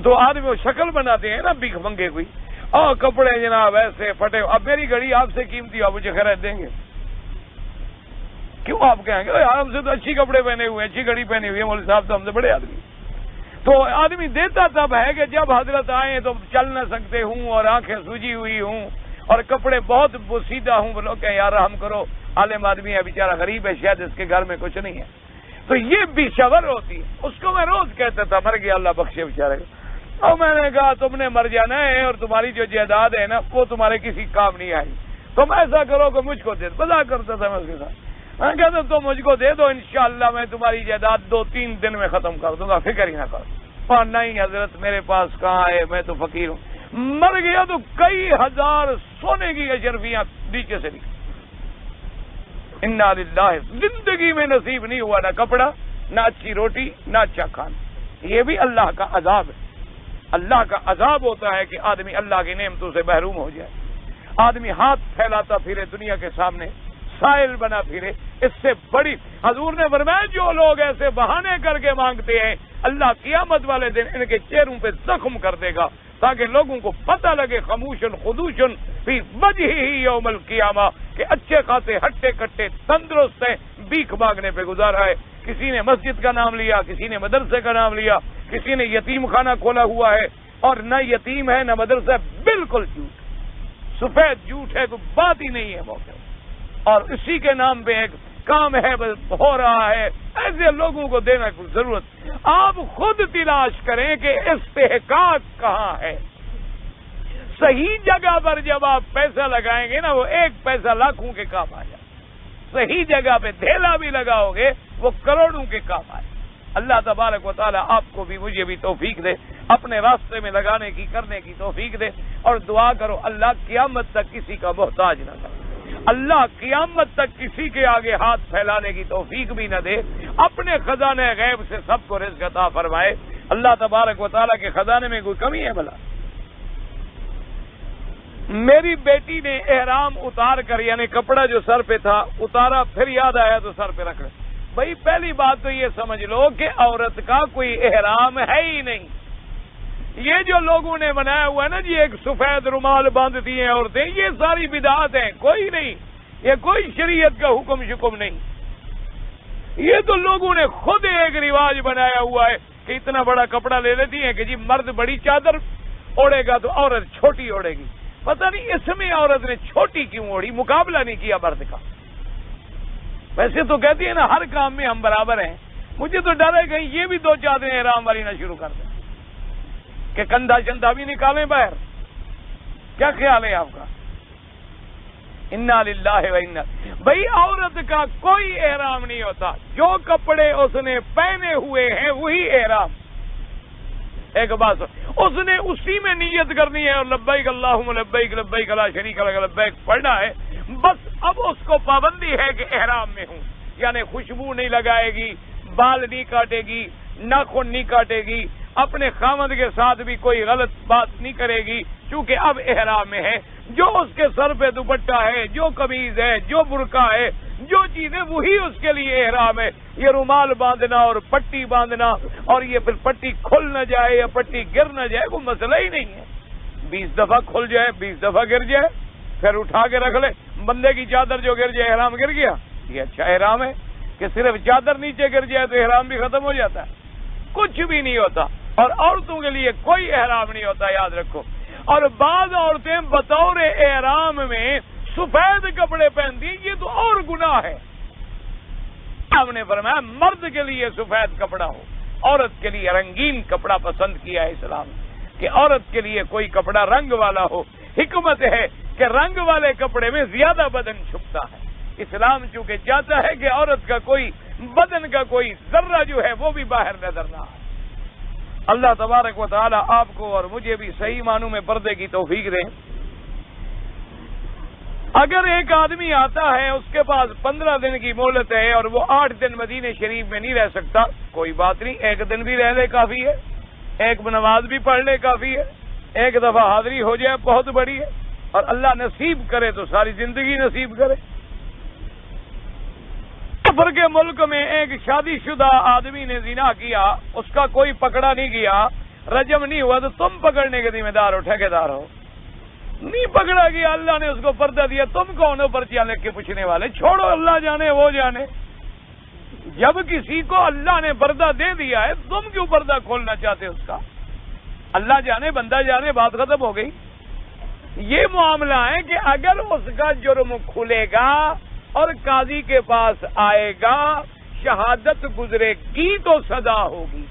Speaker 1: تو آدمی وہ شکل بناتے ہیں نا بھیک منگے کوئی, اور کپڑے جناب ایسے پھٹے. اب میری گھڑی آپ سے قیمتی, آپ مجھے خرید دیں گے کیوں؟ آپ کہیں گے ہم سے تو اچھی کپڑے پہنے ہوئے, اچھی گھڑی پہنی ہوئی ہے, مولوی صاحب تو ہم سے بڑے آدمی. تو آدمی دیتا تب ہے کہ جب حضرت آئے تو چل نہ سکتے ہوں اور آنکھیں سوجی ہوئی ہوں اور کپڑے بہت بوسیدہ ہوں, وہ لوگ کہیں یار رحم کرو, عالم آدمی ہے بیچارہ غریب ہے, شاید اس کے گھر میں کچھ نہیں ہے. تو یہ بھی شور ہوتی ہے. اس کو میں روز کہتا تھا مر گیا اللہ بخشے بیچارے کو. اور میں نے کہا تم نے مر جانا ہے اور تمہاری جو جائیداد ہے نا وہ تمہارے کسی کام نہیں آئی, تم ایسا کرو کہ مجھ کو دے. مذاق کرتا تھا میں اس کے ساتھ, میں کہتا تم مجھ کو دے دو, انشاءاللہ میں تمہاری جائیداد 2-3 دن میں ختم کر دوں گا, فکر ہی نہ کرو. اور نہیں حضرت میرے پاس کہاں ہے, میں تو فقیر ہوں. مر گیا تو کئی ہزار سونے کی اشرفیاں نیچے سے نکلی. انا للہ. زندگی میں نصیب نہیں ہوا نہ کپڑا, نہ اچھی روٹی, نہ اچھا کھانا. یہ بھی اللہ کا عذاب ہے. اللہ کا عذاب ہوتا ہے کہ آدمی اللہ کی نعمتوں سے محروم ہو جائے. آدمی ہاتھ پھیلاتا پھرے دنیا کے سامنے, سائل بنا پھرے. اس سے بڑی حضور نے فرمایا جو لوگ ایسے بہانے کر کے مانگتے ہیں اللہ قیامت والے دن ان کے چہروں پہ زخم کر دے گا, تاکہ لوگوں کو پتہ لگے خموشن خدوشن فی وجہ ہی یوم القیامہ کہ اچھے خاصے ہٹے کٹے تندرست ہیں, بھیک مانگنے پہ گزارا ہے. کسی نے مسجد کا نام لیا, کسی نے مدرسے کا نام لیا, کسی نے یتیم خانہ کھولا ہوا ہے, اور نہ یتیم ہے نہ مدرسہ. بالکل جھوٹ, سفید جھوٹ ہے, تو بات ہی نہیں ہے موقع. اور اسی کے نام پہ ایک کام ہے ہو رہا ہے. ایسے لوگوں کو دینا کی ضرورت. آپ خود تلاش کریں کہ استحقاق کہاں ہے. صحیح جگہ پر جب آپ پیسہ لگائیں گے نا وہ ایک پیسہ لاکھوں کے کام آ جائے. صحیح جگہ پہ ڈھیلا بھی لگاؤ گے وہ کروڑوں کے کام آئے. اللہ تبارک و تعالی آپ کو بھی مجھے بھی توفیق دے, اپنے راستے میں لگانے کی کرنے کی توفیق دے. اور دعا کرو اللہ قیامت تک کسی کا محتاج نہ کرے, اللہ قیامت تک کسی کے آگے ہاتھ پھیلانے کی توفیق بھی نہ دے. اپنے خزانے غیب سے سب کو رزق عطا فرمائے. اللہ تبارک و تعالی کے خزانے میں کوئی کمی ہے بھلا؟ میری بیٹی نے احرام اتار کر, یعنی کپڑا جو سر پہ تھا اتارا, پھر یاد آیا تو سر پہ رکھ لے. بھائی پہلی بات تو یہ سمجھ لو کہ عورت کا کوئی احرام ہے ہی نہیں. یہ جو لوگوں نے بنایا ہوا ہے نا جی, ایک سفید رومال باندھتی ہیں عورتیں, یہ ساری بدعات ہیں, کوئی نہیں, یہ کوئی شریعت کا حکم شکم نہیں. یہ تو لوگوں نے خود ایک رواج بنایا ہوا ہے کہ اتنا بڑا کپڑا لے لیتی ہیں کہ جی مرد بڑی چادر اوڑے گا تو عورت چھوٹی اوڑے گی. پتہ نہیں اس میں عورت نے چھوٹی کیوں اوڑی, مقابلہ نہیں کیا مرد کا. ویسے تو کہتی ہے نا ہر کام میں ہم برابر ہیں. مجھے تو ڈر ہے کہیں یہ بھی 2 چادریں احرام والی نہ شروع کر دیں کہ کندھا چندھا بھی نکالیں باہر. کیا خیال ہے آپ کا؟ انا للہ و انا. بھائی عورت کا کوئی احرام نہیں ہوتا, جو کپڑے اس نے پہنے ہوئے ہیں وہی احرام. ایک بات اس نے اسی میں نیت کرنی ہے اور لبیک اللہم لبیک لبیک لا شریک لک لبیک پڑھنا ہے بس. اب اس کو پابندی ہے کہ احرام میں ہوں, یعنی خوشبو نہیں لگائے گی, بال نہیں کاٹے گی, ناخن نہیں کاٹے گی, اپنے خامد کے ساتھ بھی کوئی غلط بات نہیں کرے گی چونکہ اب احرام میں ہے. جو اس کے سر پہ دوپٹہ ہے, جو قمیض ہے, جو برقع ہے, جو چیزیں وہی اس کے لیے احرام ہے. یہ رومال باندھنا اور پٹی باندھنا اور یہ پھر پٹی کھل نہ جائے یا پٹی گر نہ جائے کوئی مسئلہ ہی نہیں ہے. 20 دفعہ کھل جائے 20 دفعہ گر جائے پھر اٹھا کے رکھ لے. بندے کی چادر جو گر جائے احرام گر گیا, یہ اچھا احرام ہے کہ صرف چادر نیچے گر جائے تو احرام بھی ختم ہو جاتا ہے. کچھ بھی نہیں ہوتا. اور عورتوں کے لیے کوئی احرام نہیں ہوتا, یاد رکھو. اور بعض عورتیں بطور احرام میں سفید کپڑے پہنتی ہیں, یہ تو اور گناہ ہے. ہم نے فرمایا مرد کے لیے سفید کپڑا ہو, عورت کے لیے رنگین کپڑا پسند کیا ہے اسلام کہ عورت کے لیے کوئی کپڑا رنگ والا ہو. حکمت ہے کہ رنگ والے کپڑے میں زیادہ بدن چھپتا ہے. اسلام چونکہ چاہتا ہے کہ عورت کا کوئی بدن کا کوئی ذرہ جو ہے وہ بھی باہر نظر نہ آئے. اللہ تبارک و تعالی آپ کو اور مجھے بھی صحیح معنوں میں پردے کی توفیق دیں. اگر ایک آدمی آتا ہے اس کے پاس 15 دن کی مہلت ہے اور وہ 8 دن مدینے شریف میں نہیں رہ سکتا, کوئی بات نہیں, 1 دن بھی رہ لے کافی ہے, 1 نماز بھی پڑھ لے کافی ہے, 1 دفعہ حاضری ہو جائے بہت بڑی ہے, اور اللہ نصیب کرے تو ساری زندگی نصیب کرے. کفر کے ملک میں ایک شادی شدہ آدمی نے زنا کیا, اس کا کوئی پکڑا نہیں گیا, رجم نہیں ہوا, تو تم پکڑنے کے ذمہ دار ہو, ٹھیکیدار ہو. نہیں پکڑا گیا, اللہ نے اس کو پردہ دیا, تم کون ہو پرچیاں لکھ کے پوچھنے والے؟ چھوڑو, اللہ جانے وہ جانے. جب کسی کو اللہ نے پردہ دے دیا ہے تم کیوں پردہ کھولنا چاہتے اس کا؟ اللہ جانے بندہ جانے, بات ختم ہو گئی. یہ معاملہ ہے کہ اگر اس کا جرم کھلے گا اور قاضی کے پاس آئے گا, شہادت گزرے گی تو سزا ہوگی.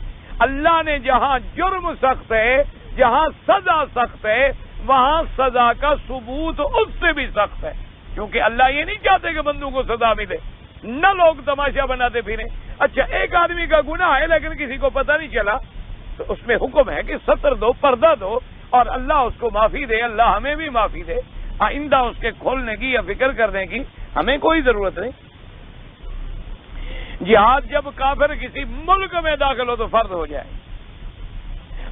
Speaker 1: اللہ نے جہاں جرم سخت ہے, جہاں سزا سخت ہے, وہاں سزا کا ثبوت اس سے بھی سخت ہے, کیونکہ اللہ یہ نہیں چاہتے کہ بندوں کو سزا ملے, نہ لوگ تماشا بناتے پھریں. اچھا ایک آدمی کا گناہ ہے لیکن کسی کو پتہ نہیں چلا, تو اس میں حکم ہے کہ ستر دو, پردہ دو, اور اللہ اس کو معافی دے, اللہ ہمیں بھی معافی دے. آئندہ اس کے کھولنے کی یا فکر کرنے کی ہمیں کوئی ضرورت نہیں. جہاد جب کافر کسی ملک میں داخل ہو تو فرض ہو جائے.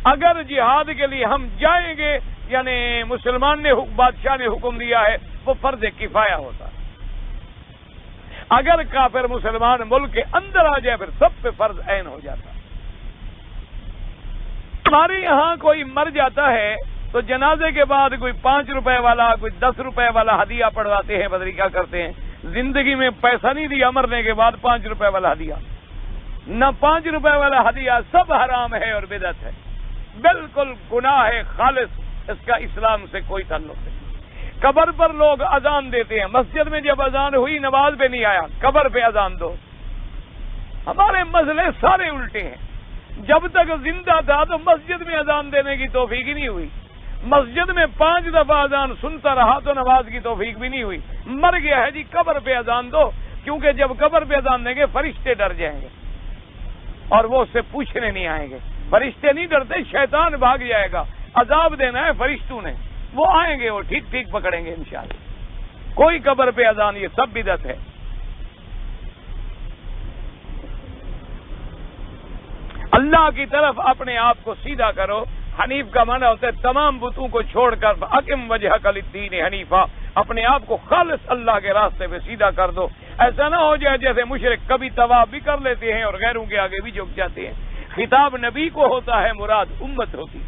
Speaker 1: اگر جہاد کے لیے ہم جائیں گے, یعنی مسلمان نے بادشاہ نے حکم دیا ہے, وہ فرض کفایہ ہوتا. اگر کافر مسلمان ملک کے اندر آ جائے پھر سب پہ فرض عین ہو جاتا. ہمارے یہاں کوئی مر جاتا ہے تو جنازے کے بعد کوئی 5 روپے والا, کوئی 10 روپے والا ہدیہ پڑھواتے ہیں, بدریکا کرتے ہیں. زندگی میں پیسہ نہیں دیا, مرنے کے بعد 5 روپے والا ہدیہ, نہ 5 روپے والا ہدیہ, سب حرام ہے اور بدعت ہے, بالکل گناہ ہے خالص, اس کا اسلام سے کوئی تعلق نہیں. قبر پر لوگ اذان دیتے ہیں, مسجد میں جب اذان ہوئی نماز پہ نہیں آیا, قبر پہ اذان دو. ہمارے مسئلے سارے الٹے ہیں. جب تک زندہ تھا تو مسجد میں اذان دینے کی توفیق ہی نہیں ہوئی, مسجد میں 5 دفعہ اذان سنتا رہا تو نماز کی توفیق بھی نہیں ہوئی. مر گیا ہے جی قبر پہ اذان دو, کیونکہ جب قبر پہ اذان دیں گے فرشتے ڈر جائیں گے اور وہ اس سے پوچھنے نہیں آئیں گے. فرشتے نہیں ڈرتے, شیطان بھاگ جائے گا. عذاب دینا ہے فرشتوں نے, وہ آئیں گے, وہ ٹھیک ٹھیک پکڑیں گے انشاءاللہ. کوئی قبر پہ اذان, یہ سب بدعت ہے. اللہ کی طرف اپنے آپ کو سیدھا کرو. حنیف کا معنی ہوتا ہے تمام بتوں کو چھوڑ کر اقم وجہک للدین حنیفا, اپنے آپ کو خالص اللہ کے راستے پہ سیدھا کر دو. ایسا نہ ہو جائے جیسے مشرک کبھی طواف بھی کر لیتے ہیں اور غیروں کے آگے بھی جھک جاتے ہیں. خطاب نبی کو ہوتا ہے, مراد امت ہوتی.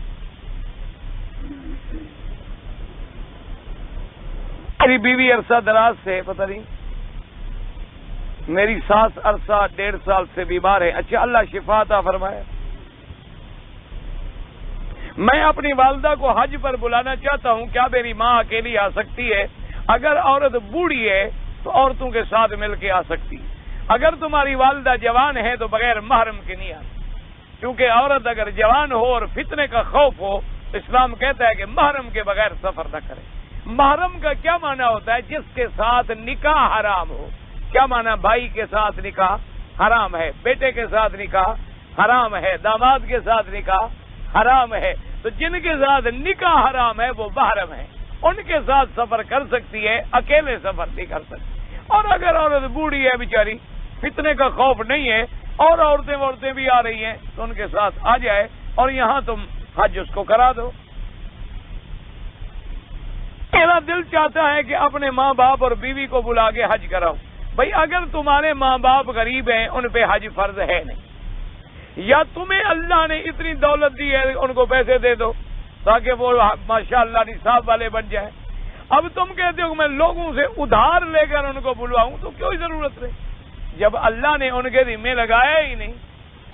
Speaker 1: میری بیوی عرصہ دراز سے پتہ نہیں میری ساس عرصہ 1.5 سال سے بیمار ہے. اچھا اللہ شفا عطا فرمائے. میں اپنی والدہ کو حج پر بلانا چاہتا ہوں, کیا میری ماں اکیلی آ سکتی ہے؟ اگر عورت بوڑھی ہے تو عورتوں کے ساتھ مل کے آ سکتی. اگر تمہاری والدہ جوان ہے تو بغیر محرم کے نہیں آتی, کیونکہ عورت اگر جوان ہو اور فتنے کا خوف ہو, اسلام کہتا ہے کہ محرم کے بغیر سفر نہ کرے. محرم کا کیا معنی ہوتا ہے؟ جس کے ساتھ نکاح حرام ہو. کیا معنی؟ بھائی کے ساتھ نکاح حرام ہے, بیٹے کے ساتھ نکاح حرام ہے, داماد کے ساتھ نکاح حرام ہے. تو جن کے ساتھ نکاح حرام ہے وہ محرم ہے, ان کے ساتھ سفر کر سکتی ہے, اکیلے سفر نہیں کر سکتی. اور اگر عورت بوڑھی ہے بیچاری, فتنے کا خوف نہیں ہے, اور عورتیں بھی آ رہی ہیں, تو ان کے ساتھ آ جائے اور یہاں تم حج اس کو کرا دو. میرا دل چاہتا ہے کہ اپنے ماں باپ اور بیوی کو بلا کے حج کراؤ. بھائی اگر تمہارے ماں باپ غریب ہیں, ان پہ حج فرض ہے نہیں, یا تمہیں اللہ نے اتنی دولت دی ہے ان کو پیسے دے دو تاکہ وہ ماشاءاللہ نصاب والے بن جائیں. اب تم کہتے ہو کہ میں لوگوں سے ادھار لے کر ان کو بلواؤں, تو کیوں ضرورت رہے؟ جب اللہ نے ان کے ذمہ لگایا ہی نہیں,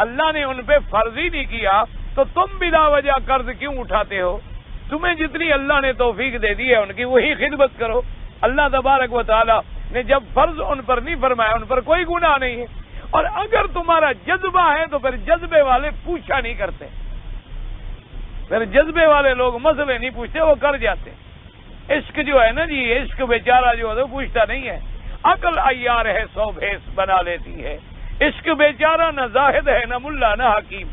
Speaker 1: اللہ نے ان پہ فرض ہی نہیں کیا, تو تم بلا وجہ قرض کیوں اٹھاتے ہو؟ تمہیں جتنی اللہ نے توفیق دے دی ہے ان کی وہی خدمت کرو. اللہ تبارک و تعالی نے جب فرض ان پر نہیں فرمایا, ان پر کوئی گناہ نہیں ہے. اور اگر تمہارا جذبہ ہے تو پھر جذبے والے پوچھا نہیں کرتے, پھر جذبے والے لوگ مسئلے نہیں پوچھتے, وہ کر جاتے. عشق جو ہے نا جی, عشق بیچارہ جو ہے وہ پوچھتا نہیں ہے. عقل عیار ہے 100 بھیس بنا لیتی ہے. عشق بیچارہ نہ زاہد ہے نہ ملا نہ حکیم,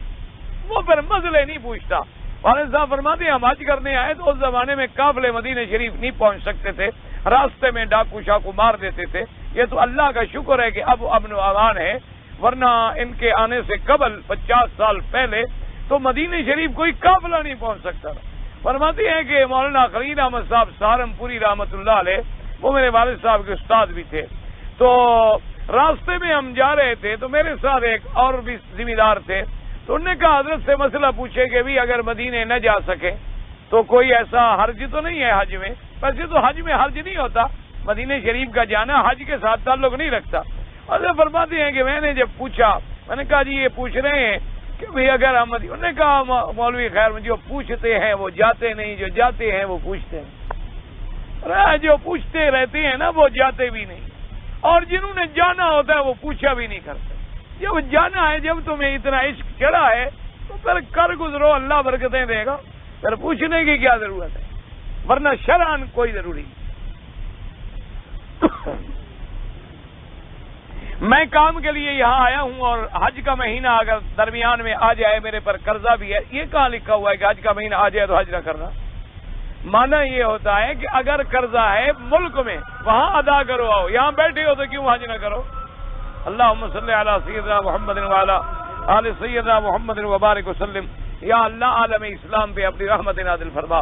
Speaker 1: وہ پھر مسئلے نہیں پوچھتا. والد صاحب فرماتے ہیں ہم حج کرنے آئے تو اس زمانے میں قافلے مدینہ شریف نہیں پہنچ سکتے تھے, راستے میں ڈاکو شاکو مار دیتے تھے. یہ تو اللہ کا شکر ہے کہ اب امن و امان ہے, ورنہ ان کے آنے سے قبل 50 سال پہلے تو مدینہ شریف کوئی قافلہ نہیں پہنچ سکتا تھا. فرماتے ہیں کہ مولانا خلیل احمد صاحب سہارنپوری رحمۃ اللہ علیہ, وہ میرے والد صاحب کے استاد بھی تھے, تو راستے میں ہم جا رہے تھے تو میرے ساتھ ایک اور بھی ذمہ دار تھے. تو انہوں نے کہا حضرت سے مسئلہ پوچھے کہ بھی اگر مدینے نہ جا سکے تو کوئی ایسا حرج تو نہیں ہے حج میں؟ ویسے تو حج میں حرج نہیں ہوتا, مدینہ شریف کا جانا حج کے ساتھ تعلق نہیں رکھتا. حضرت فرماتے ہیں کہ میں نے جب پوچھا, میں نے کہا جی یہ پوچھ رہے ہیں کہ بھئی اگر ہم, انہوں نے کہا مولوی خیر جو پوچھتے ہیں وہ جاتے نہیں, جو جاتے ہیں وہ پوچھتے ہیں. جو پوچھتے رہتے ہیں نا وہ جاتے بھی نہیں, اور جنہوں نے جانا ہوتا ہے وہ پوچھا بھی نہیں کرتے. جب جانا ہے, جب تمہیں اتنا عشق چڑھا ہے تو پھر کر گزرو, اللہ برکتیں دے گا, پھر پوچھنے کی کیا ضرورت ہے, ورنہ شرعاً کوئی ضروری نہیں. میں کام کے لیے یہاں آیا ہوں اور حج کا مہینہ اگر درمیان میں آ جائے, میرے پر قرضہ بھی ہے. یہ کہاں لکھا ہوا ہے کہ حج کا مہینہ آ جائے تو حج نہ کرنا؟ مانا یہ ہوتا ہے کہ اگر قرضہ ہے ملک میں وہاں ادا کرو, آؤ یہاں بیٹھے ہو تو کیوں حج نہ کرو؟ اللہم صلی علی سیدنا محمد وعلی آل سیدنا محمد وبارک وسلم. یا اللہ عالم اسلام پہ اپنی رحمت نازل فرما.